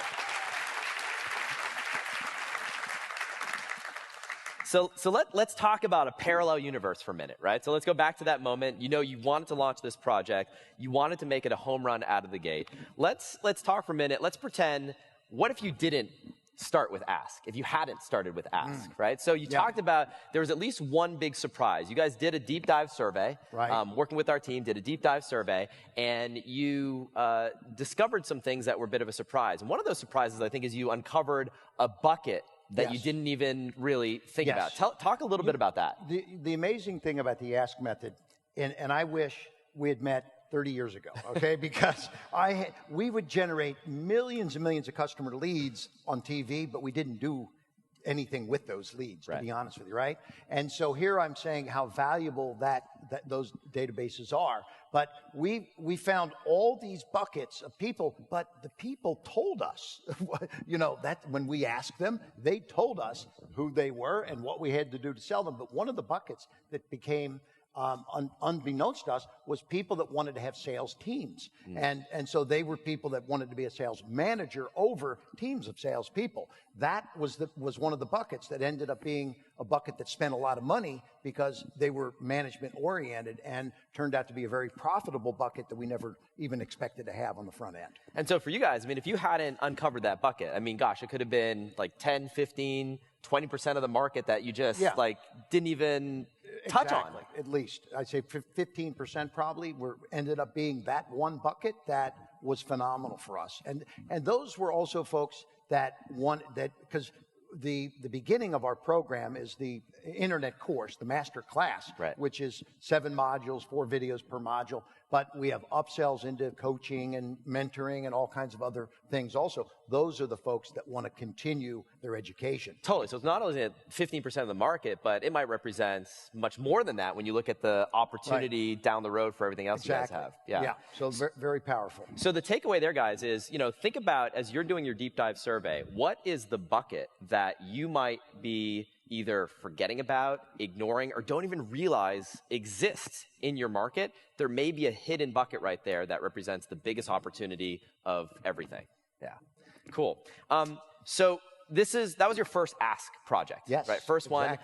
Speaker 1: So let's talk about a parallel universe for a minute, right? So let's go back to that moment. You know, you wanted to launch this project. You wanted to make it a home run out of the gate. Let's talk for a minute. Let's pretend, what if you didn't start with Ask, if you hadn't started with Ask, right? So you talked about, there was at least one big surprise. You guys did a deep dive survey, working with our team, did a deep dive survey, and you discovered some things that were a bit of a surprise. And one of those surprises, I think, is you uncovered a bucket that you didn't even really think about. Talk a little bit about that.
Speaker 6: The amazing thing about the Ask method, and I wish we had met 30 years ago, okay? Because we would generate millions and millions of customer leads on TV, but we didn't do anything with those leads, to be honest with you, right? And so here I'm saying how valuable those databases are. But we found all these buckets of people, but the people told us, you know, that when we asked them, they told us who they were and what we had to do to sell them. But one of the buckets that became unbeknownst to us was people that wanted to have sales teams. And so they were people that wanted to be a sales manager over teams of salespeople. That was one of the buckets that ended up being a bucket that spent a lot of money because they were management oriented and turned out to be a very profitable bucket that we never even expected to have on the front end.
Speaker 1: And so for you guys, I mean, if you hadn't uncovered that bucket, I mean, gosh, it could have been like 10, 15, 20% of the market that you just like didn't even touch on.
Speaker 6: At least I'd say 15% probably ended up being that one bucket that was phenomenal for us. And those were also folks that because the beginning of our program is the internet course, the master class, which is 7 modules, 4 videos per module. But we have upsells into coaching and mentoring and all kinds of other things also. Those are the folks that want to continue their education.
Speaker 1: Totally. So it's not only at 15% of the market, but it might represent much more than that when you look at the opportunity down the road for everything else you guys have.
Speaker 6: Yeah. So very powerful.
Speaker 1: So the takeaway there, guys, is, you know, think about, as you're doing your deep dive survey, what is the bucket that you might be either forgetting about, ignoring, or don't even realize exists in your market? There may be a hidden bucket right there that represents the biggest opportunity of everything. Yeah. Cool. So that was your first Ask project.
Speaker 6: Yes.
Speaker 1: Right. First one,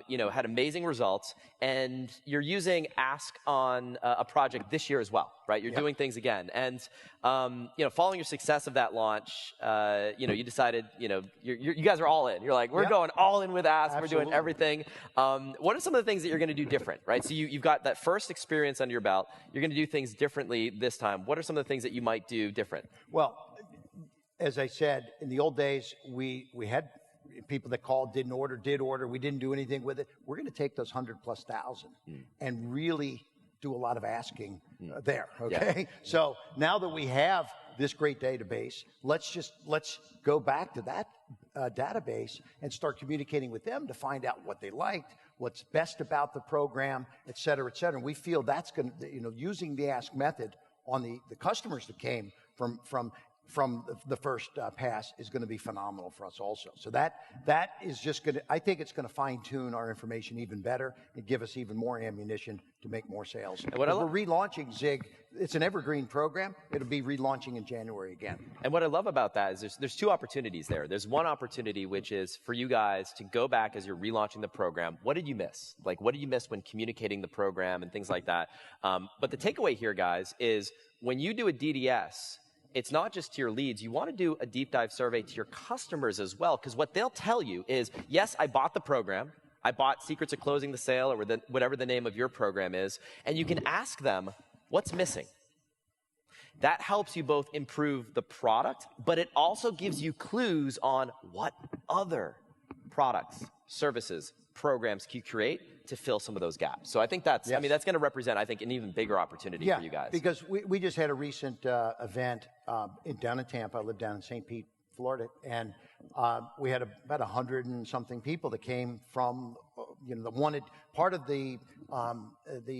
Speaker 1: you know, had amazing results, and you're using Ask on a project this year as well, right? You're doing things again. And, you know, following your success of that launch, you know, you decided, you know, you guys are all in. You're like, we're going all in with Ask. We're doing everything. What are some of the things that you're going to do different, right? So you've got that first experience under your belt. You're going to do things differently this time. What are some of the things that you might do different?
Speaker 6: Well, as I said, in the old days, we had people that called, did order. We didn't do anything with it. We're going to take those 100,000+ and really do a lot of asking there, okay? So now that we have this great database, let's go back to that database and start communicating with them to find out what they liked, what's best about the program, et cetera, et cetera. And we feel that's going to, you know, using the Ask method on the customers that came from the first pass is going to be phenomenal for us also. So that is just going to, I think it's going to fine tune our information even better and give us even more ammunition to make more sales. And we're relaunching Zig. It's an evergreen program. It'll be relaunching in January again.
Speaker 1: And what I love about that is there's 2 opportunities there. There's one opportunity, which is for you guys to go back as you're relaunching the program. What did you miss? Like, what did you miss when communicating the program and things like that? But the takeaway here, guys, is when you do a DDS, it's not just to your leads. You want to do a deep dive survey to your customers as well, because what they'll tell you is, yes, I bought the program. I bought Secrets of Closing the Sale, or whatever the name of your program is, and you can ask them, what's missing? That helps you both improve the product, but it also gives you clues on what other products, services, programs can you create to fill some of those gaps. So I think that's, I mean, that's going to represent, I think, an even bigger opportunity for you guys.
Speaker 6: Because we just had a recent event down in Tampa. I live down in St. Pete, Florida, and we had about 100 and something people that came from the wanted part of the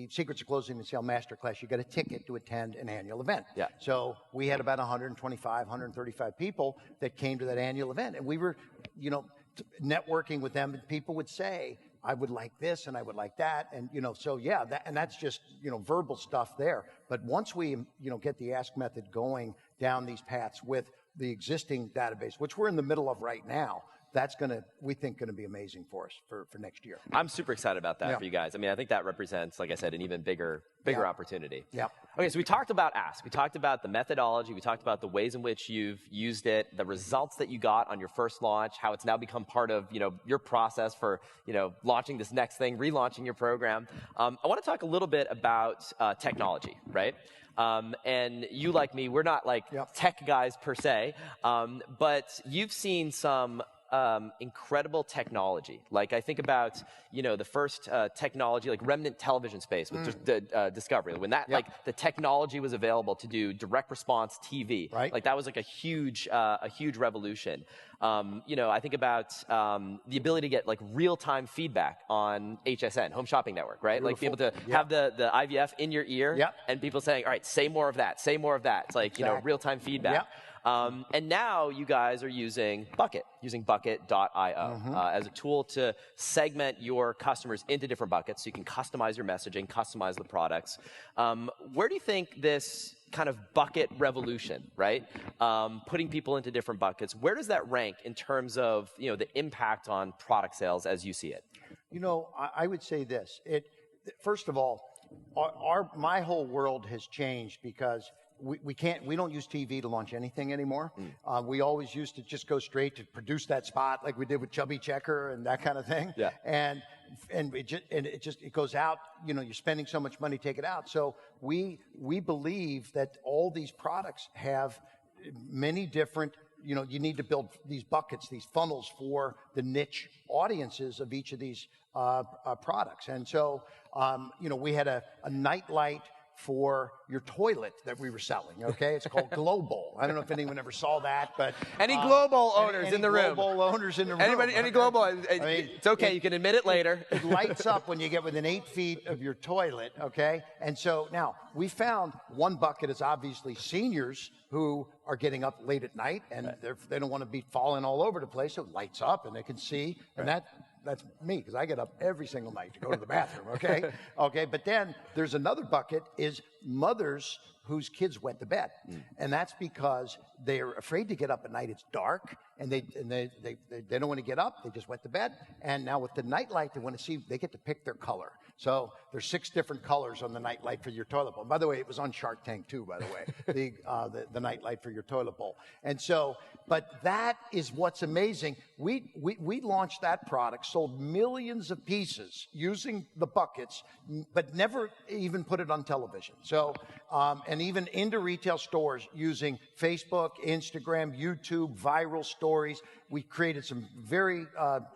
Speaker 6: Secrets of Closing the Sale Masterclass. You got a ticket to attend an annual event.
Speaker 1: Yeah.
Speaker 6: So we had about 125, 135 people that came to that annual event, and we were, networking with them. And people would say, I would like this and I would like that, and so yeah, that's just verbal stuff there. But once we get the Ask method going down these paths with the existing database, which we're in the middle of right now, that's we think gonna be amazing for us for next year.
Speaker 1: I'm super excited about that for you guys. I mean, I think that represents, like I said, an even bigger opportunity.
Speaker 6: Yeah.
Speaker 1: Okay, so we talked about Ask. We talked about the methodology. We talked about the ways in which you've used it, the results that you got on your first launch, how it's now become part of your process for launching this next thing, relaunching your program. I want to talk a little bit about technology, right? And you, like me, we're not like tech guys per se, but you've seen some incredible technology. Like I think about, the first technology, like remnant television space with the Discovery. When that, like the technology was available to do direct response TV.
Speaker 6: Right.
Speaker 1: Like that was like a huge revolution. I think about the ability to get like real-time feedback on HSN, Home Shopping Network, right?
Speaker 6: Beautiful.
Speaker 1: Like be able to have the IVF in your ear and people saying, all right, say more of that, say more of that. It's like, real-time feedback. And now you guys are using bucket.io as a tool to segment your customers into different buckets so you can customize your messaging, customize the products. Where do you think this kind of bucket revolution, right? Putting people into different buckets, where does that rank in terms of, the impact on product sales as you see it?
Speaker 6: I would say this. First of all, my whole world has changed because we don't use TV to launch anything anymore. We always used to just go straight to produce that spot like we did with Chubby Checker and that kind of thing. Yeah. And it goes out, you're spending so much money, take it out. So we believe that all these products have many different, you need to build these buckets, these funnels for the niche audiences of each of these products. And so, we had a nightlight for your toilet that we were selling, okay? It's called Global. I don't know if anyone ever saw that, but...
Speaker 1: Any Global owners in the room?
Speaker 6: Global owners in the room.
Speaker 1: Anybody, any Global? It's okay, you can admit it later.
Speaker 6: It lights up when you get within 8 feet of your toilet, okay? And so now, we found one bucket is obviously seniors who are getting up late at night, and they don't want to be falling all over the place, so it lights up and they can see, and that's me, because I get up every single night to go to the bathroom, okay? Okay, but then there's another bucket is mothers whose kids went to bed. And that's because they're afraid to get up at night. It's dark, and they don't want to get up. They just went to bed. And now with the nightlight, they want to see, they get to pick their color. So there's 6 different colors on the nightlight for your toilet bowl. By the way, it was on Shark Tank too, by the way, the nightlight for your toilet bowl. And so, but that is what's amazing. We launched that product, sold millions of pieces using the buckets, but never even put it on television. So, and even into retail stores using Facebook, Instagram, YouTube, viral stories. We created some very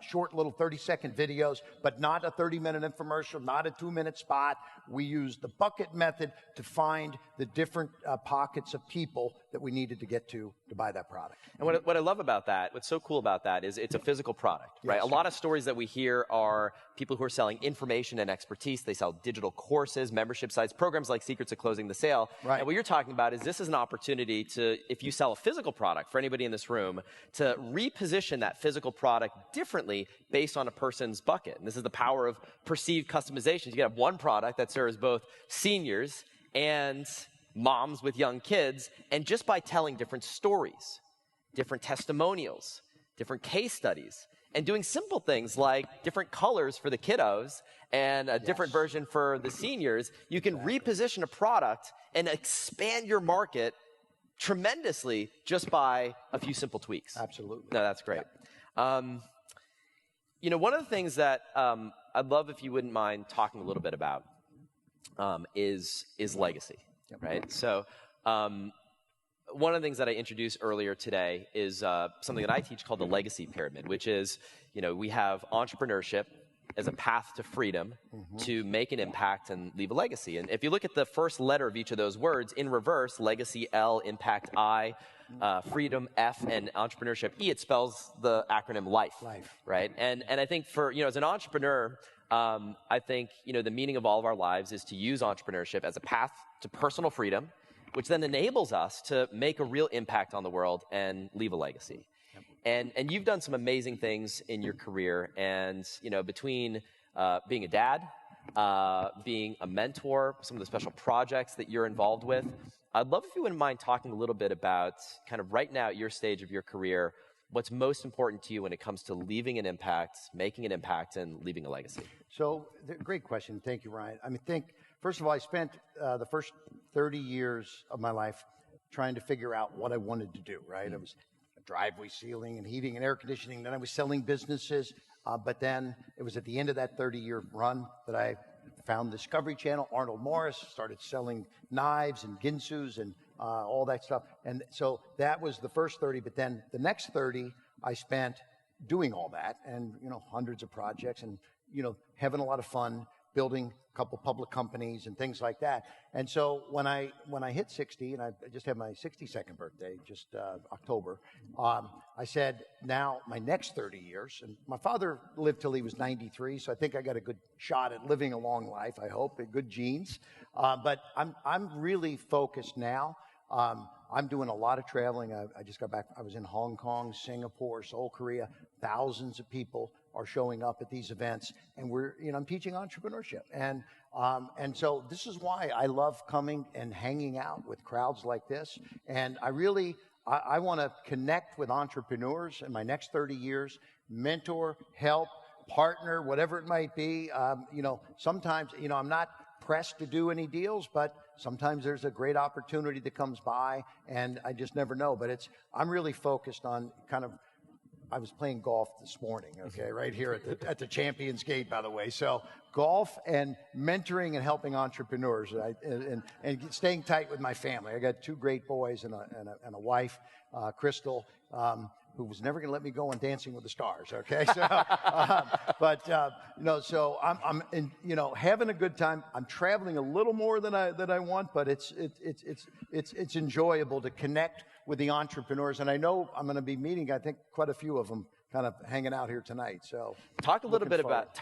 Speaker 6: short little 30-second videos, but not a 30-minute infomercial, not a 2-minute spot. We used the bucket method to find the different pockets of people that we needed to get to buy that product.
Speaker 1: And what I love about that, what's so cool about that is it's a physical product, right? A lot of stories that we hear are people who are selling information and expertise. They sell digital courses, membership sites, programs like Secrets of Closing the Sale. Right. And what you're talking about is this is an opportunity to, if you sell a physical product for anybody in this room, to reposition that physical product differently based on a person's bucket. And this is the power of perceived customizations. You can have one product that serves both seniors and moms with young kids, and just by telling different stories, different testimonials, different case studies, and doing simple things like different colors for the kiddos and a different version for the seniors, you can reposition a product and expand your market tremendously just by a few simple tweaks.
Speaker 6: Absolutely.
Speaker 1: No, that's great. One of the things that I'd love if you wouldn't mind talking a little bit about is legacy, right? So one of the things that I introduced earlier today is something that I teach called the legacy pyramid, which is, we have entrepreneurship as a path to freedom to make an impact and leave a legacy. And if you look at the first letter of each of those words in reverse, legacy L, impact I, freedom F, and entrepreneurship E, it spells the acronym LIFE. Right? And I think for, as an entrepreneur, I think, the meaning of all of our lives is to use entrepreneurship as a path to personal freedom, which then enables us to make a real impact on the world and leave a legacy. And you've done some amazing things in your career. And, between being a dad, being a mentor, some of the special projects that you're involved with, I'd love if you wouldn't mind talking a little bit about kind of right now at your stage of your career, what's most important to you when it comes to leaving an impact, making an impact, and leaving a legacy?
Speaker 6: So, great question. Thank you, Ryan. First of all, I spent the first 30 years of my life trying to figure out what I wanted to do, right? I was driveway sealing and heating and air conditioning. Then I was selling businesses. But then it was at the end of that 30-year run that I found Discovery Channel, Arnold Morris, started selling knives and ginsus and all that stuff. And so that was the first 30. But then the next 30, I spent doing all that and, hundreds of projects and, having a lot of fun, building a couple public companies and things like that. And so when I hit 60, and I just had my 62nd birthday, just October, I said, now my next 30 years, and my father lived till he was 93, so I think I got a good shot at living a long life, I hope, and good genes. But I'm really focused now. I'm doing a lot of traveling. I just got back. I was in Hong Kong, Singapore, Seoul, Korea. Thousands of people are showing up at these events, and I'm teaching entrepreneurship. And so this is why I love coming and hanging out with crowds like this. And I want to connect with entrepreneurs in my next 30 years, mentor, help, partner, whatever it might be. Sometimes, I'm not pressed to do any deals, but sometimes there's a great opportunity that comes by, and I just never know. But I'm really focused on I was playing golf this morning, okay, right here at the Champions Gate, by the way. So golf and mentoring and helping entrepreneurs, and staying tight with my family. I got 2 great boys and a wife, Crystal, who was never going to let me go on Dancing with the Stars. Okay, so so I'm having a good time. I'm traveling a little more than I want, but it's enjoyable to connect with the entrepreneurs, and I know I'm going to be meeting, I think, quite a few of them kind of hanging out here tonight. So
Speaker 1: talk a little bit about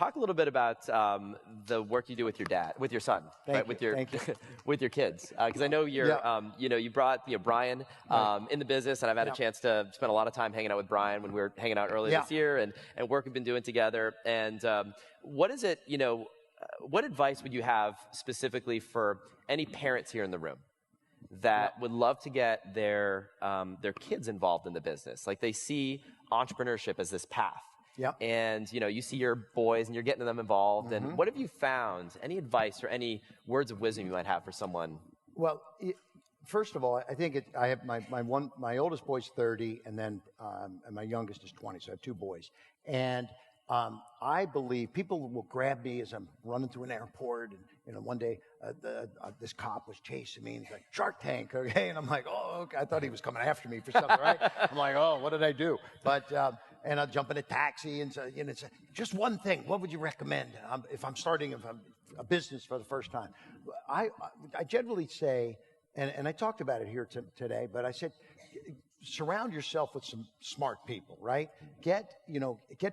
Speaker 1: the work you do with your son,
Speaker 6: Thank
Speaker 1: with your kids, because I know you're you brought Brian in the business, and I've had a chance to spend a lot of time hanging out with Brian when we were hanging out earlier this year, and work we've been doing together. And what is it, what advice would you have specifically for any parents here in the room that would love to get their kids involved in the business? Like, they see entrepreneurship as this path.
Speaker 6: Yep.
Speaker 1: And, you see your boys and you're getting them involved. And what have you found? Any advice or any words of wisdom you might have for someone?
Speaker 6: Well, first of all, I think I have my oldest boy's 30, and then and my youngest is 20, so I have 2 boys. And I believe people will grab me as I'm running through an airport, and one day this cop was chasing me, and he's like, "Shark Tank," okay? And I'm like, "Oh, okay." I thought he was coming after me for something, right? I'm like, "Oh, what did I do?" But and I'll jump in a taxi and say, it's just one thing. What would you recommend if I'm starting a business for the first time? I generally say, and I talked about it here today, but I said, surround yourself with some smart people, right? Get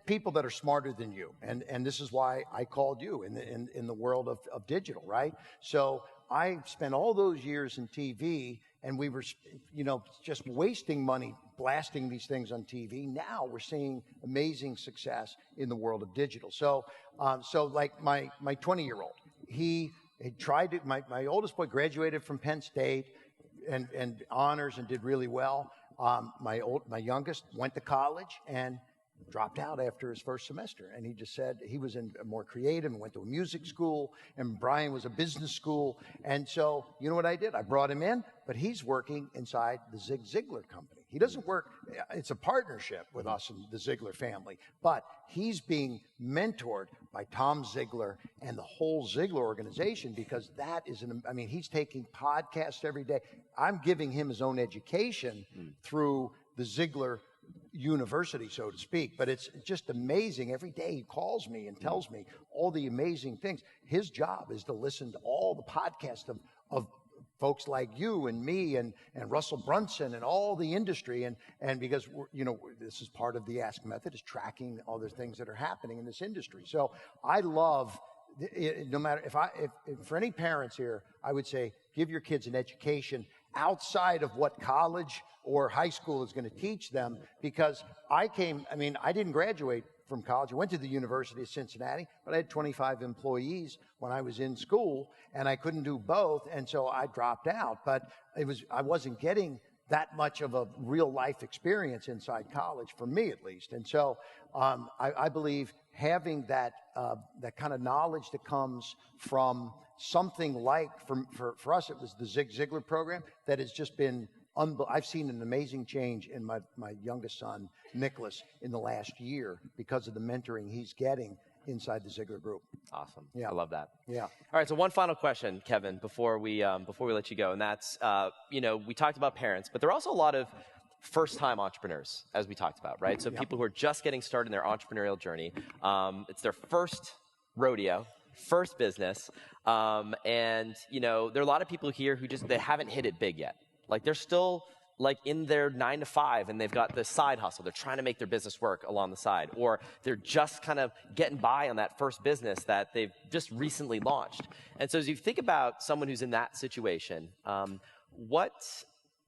Speaker 6: people that are smarter than you. And this is why I called you in the world of digital, right? So I spent all those years in TV, and we were, just wasting money blasting these things on TV. Now we're seeing amazing success in the world of digital. So like my 20-year-old, he tried to, my oldest boy graduated from Penn State and honors and did really well. My youngest went to college and dropped out after his first semester. And he just said he was more creative and went to a music school, and Brian was a business school. And so, you know what I did? I brought him in, but he's working inside the Zig Ziglar company. He doesn't work, it's a partnership with us and the Ziglar family, but he's being mentored by Tom Ziglar and the whole Ziglar organization, because that is he's taking podcasts every day. I'm giving him his own education through the Ziglar University, so to speak, but it's just amazing. Every day he calls me and tells me all the amazing things. His job is to listen to all the podcasts of folks like you and me and Russell Brunson and all the industry, and because this is part of the Ask method, is tracking all the things that are happening in this industry. So I love, no matter if for any parents here, I would say give your kids an education outside of what college or high school is going to teach them, because I didn't graduate from college. I went to the University of Cincinnati, but I had 25 employees when I was in school, and I couldn't do both, and so I dropped out. But I wasn't getting that much of a real life experience inside college, for me at least. And so I believe having that kind of knowledge that comes from something like, for us, it was the Zig Ziglar program that has just been I've seen an amazing change in my youngest son, Nicholas, in the last year because of the mentoring he's getting inside the Ziglar Group.
Speaker 1: Awesome.
Speaker 6: Yeah.
Speaker 1: I love that.
Speaker 6: Yeah.
Speaker 1: All right. So one final question, Kevin, before we let you go, and that's we talked about parents, but there are also a lot of first-time entrepreneurs, as we talked about, right? So people who are just getting started in their entrepreneurial journey. It's their first rodeo, first business, and there are a lot of people here who they haven't hit it big yet. Like they're still like in their 9 to 5 and they've got this side hustle. They're trying to make their business work along the side, or they're just kind of getting by on that first business that they've just recently launched. And so as you think about someone who's in that situation, what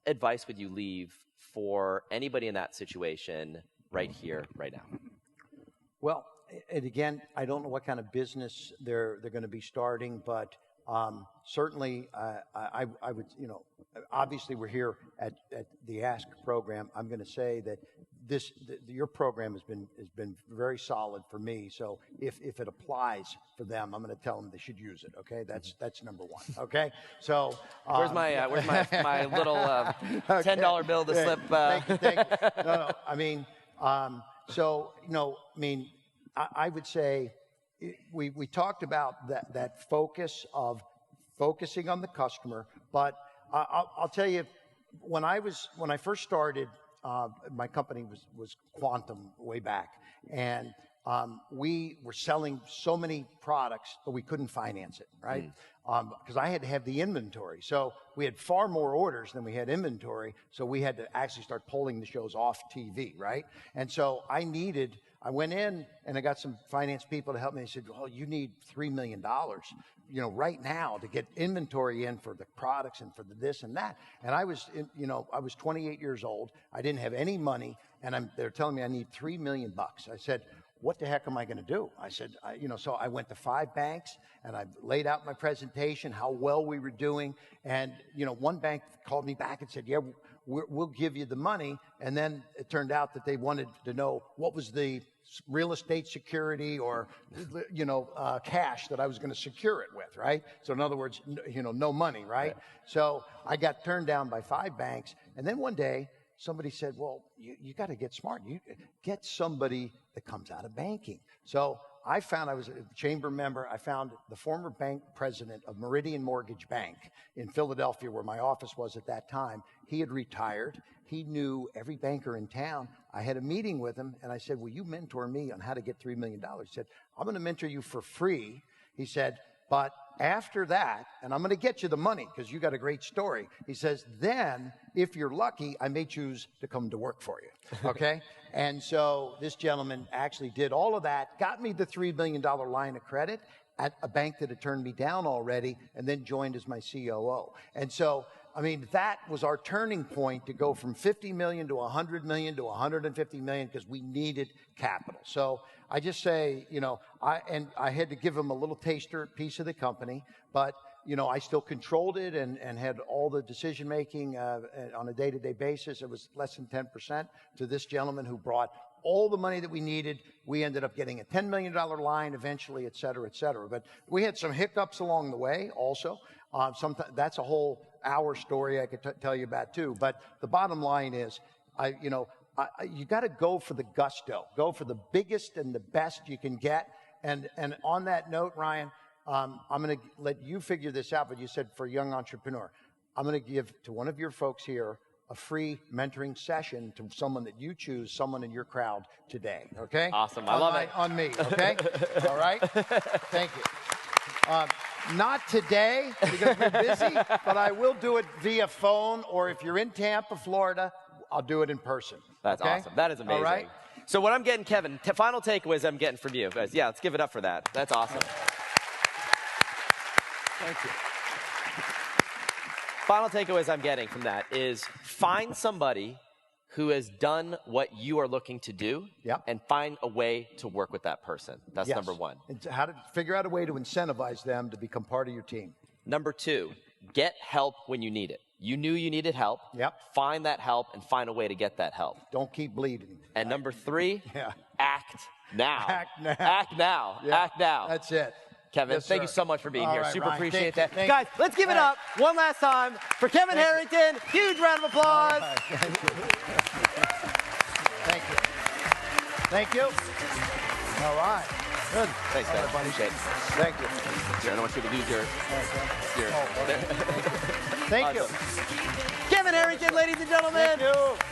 Speaker 1: advice would you leave for anybody in that situation right here, right now?
Speaker 6: Well, and again, I don't know what kind of business they're going to be starting, but certainly I would, obviously we're here at the Ask program. I'm going to say that your program has been very solid for me. So if it applies for them, I'm going to tell them they should use it. Okay, that's number one. Okay, so
Speaker 1: where's my little $10 bill to slip?
Speaker 6: Thank you. No, I mean, I would say. We talked about that focus of focusing on the customer, but I'll tell you, when I first started, my company was Quantum way back, and we were selling so many products, but we couldn't finance it, right? Because I had to have the inventory. So we had far more orders than we had inventory, so we had to actually start pulling the shows off TV, right? And so I went in and I got some finance people to help me. They said, "Oh, you need $3 million, right now to get inventory in for the products and for the this and that." And I was 28 years old. I didn't have any money, and they're telling me I need $3 million. I said, "What the heck am I going to do?" I said, so I went to 5 banks and I laid out my presentation, how well we were doing. And, one bank called me back and said, "Yeah, we'll give you the money." And then it turned out that they wanted to know what was the real estate security or, cash that I was going to secure it with, right? So in other words, no money, right? So I got turned down by 5 banks. And then one day, somebody said, "Well, you got to get smart. You get somebody that comes out of banking." So I was a chamber member. I found the former bank president of Meridian Mortgage Bank in Philadelphia, where my office was at that time. He had retired. He knew every banker in town. I had a meeting with him, and I said, "Will you mentor me on how to get $3 million?" He said, "I'm going to mentor you for free." He said, "But after that, and I'm going to get you the money because you got a great story." He says, "Then, if you're lucky, I may choose to come to work for you." Okay? And so this gentleman actually did all of that, got me the $3 million line of credit at a bank that had turned me down already, and then joined as my COO. And so, that was our turning point to go from 50 million to 100 million to 150 million because we needed capital. So I just say, I had to give him a little taster piece of the company, but I still controlled it and had all the decision making on a day-to-day basis. It was less than 10% to this gentleman who brought all the money that we needed. We ended up getting a $10 million line eventually, et cetera, et cetera. But we had some hiccups along the way also. Sometimes that's a whole hour story I could tell you about too. But the bottom line is, you got to go for the gusto. Go for the biggest and the best you can get. And on that note, Ryan, I'm going to let you figure this out, but you said for a young entrepreneur. I'm going to give to one of your folks here a free mentoring session to someone that you choose, someone in your crowd today, okay?
Speaker 1: Awesome. I love it.
Speaker 6: On me, okay? All right? Thank you. Not today, because we're busy, but I will do it via phone, or if you're in Tampa, Florida, I'll do it in person.
Speaker 1: That's
Speaker 6: okay?
Speaker 1: awesome. That is amazing.
Speaker 6: All right?
Speaker 1: So what I'm getting, Kevin, final takeaways I'm getting from you. Guys, yeah, let's give it up for that. That's awesome.
Speaker 6: Thank you.
Speaker 1: Final takeaways I'm getting from that is find somebody who has done what you are looking to do, and find a way to work with that person. That's number one.
Speaker 6: It's how to figure out a way to incentivize them to become part of your team.
Speaker 1: Number two, get help when you need it. You knew you needed help. Find that help and find a way to get that help.
Speaker 6: Don't keep bleeding.
Speaker 1: And number three, act now.
Speaker 6: Act now.
Speaker 1: Act now. Act now.
Speaker 6: That's it.
Speaker 1: Kevin,
Speaker 6: Yes,
Speaker 1: thank
Speaker 6: sir.
Speaker 1: you so much for being
Speaker 6: All
Speaker 1: here.
Speaker 6: right,
Speaker 1: Super
Speaker 6: Ryan.
Speaker 1: appreciate
Speaker 6: Thank
Speaker 1: that.
Speaker 6: you.
Speaker 1: Guys, let's give it up one last time for Kevin Harrington. Huge round of applause.
Speaker 6: Thank you. Thank you. Thank you. All right. Good.
Speaker 1: Thanks, man. Appreciate it.
Speaker 6: Thank you.
Speaker 1: Here, I don't want you to lose your
Speaker 6: Thank you.
Speaker 1: Kevin Harrington, ladies and gentlemen.
Speaker 6: Thank you.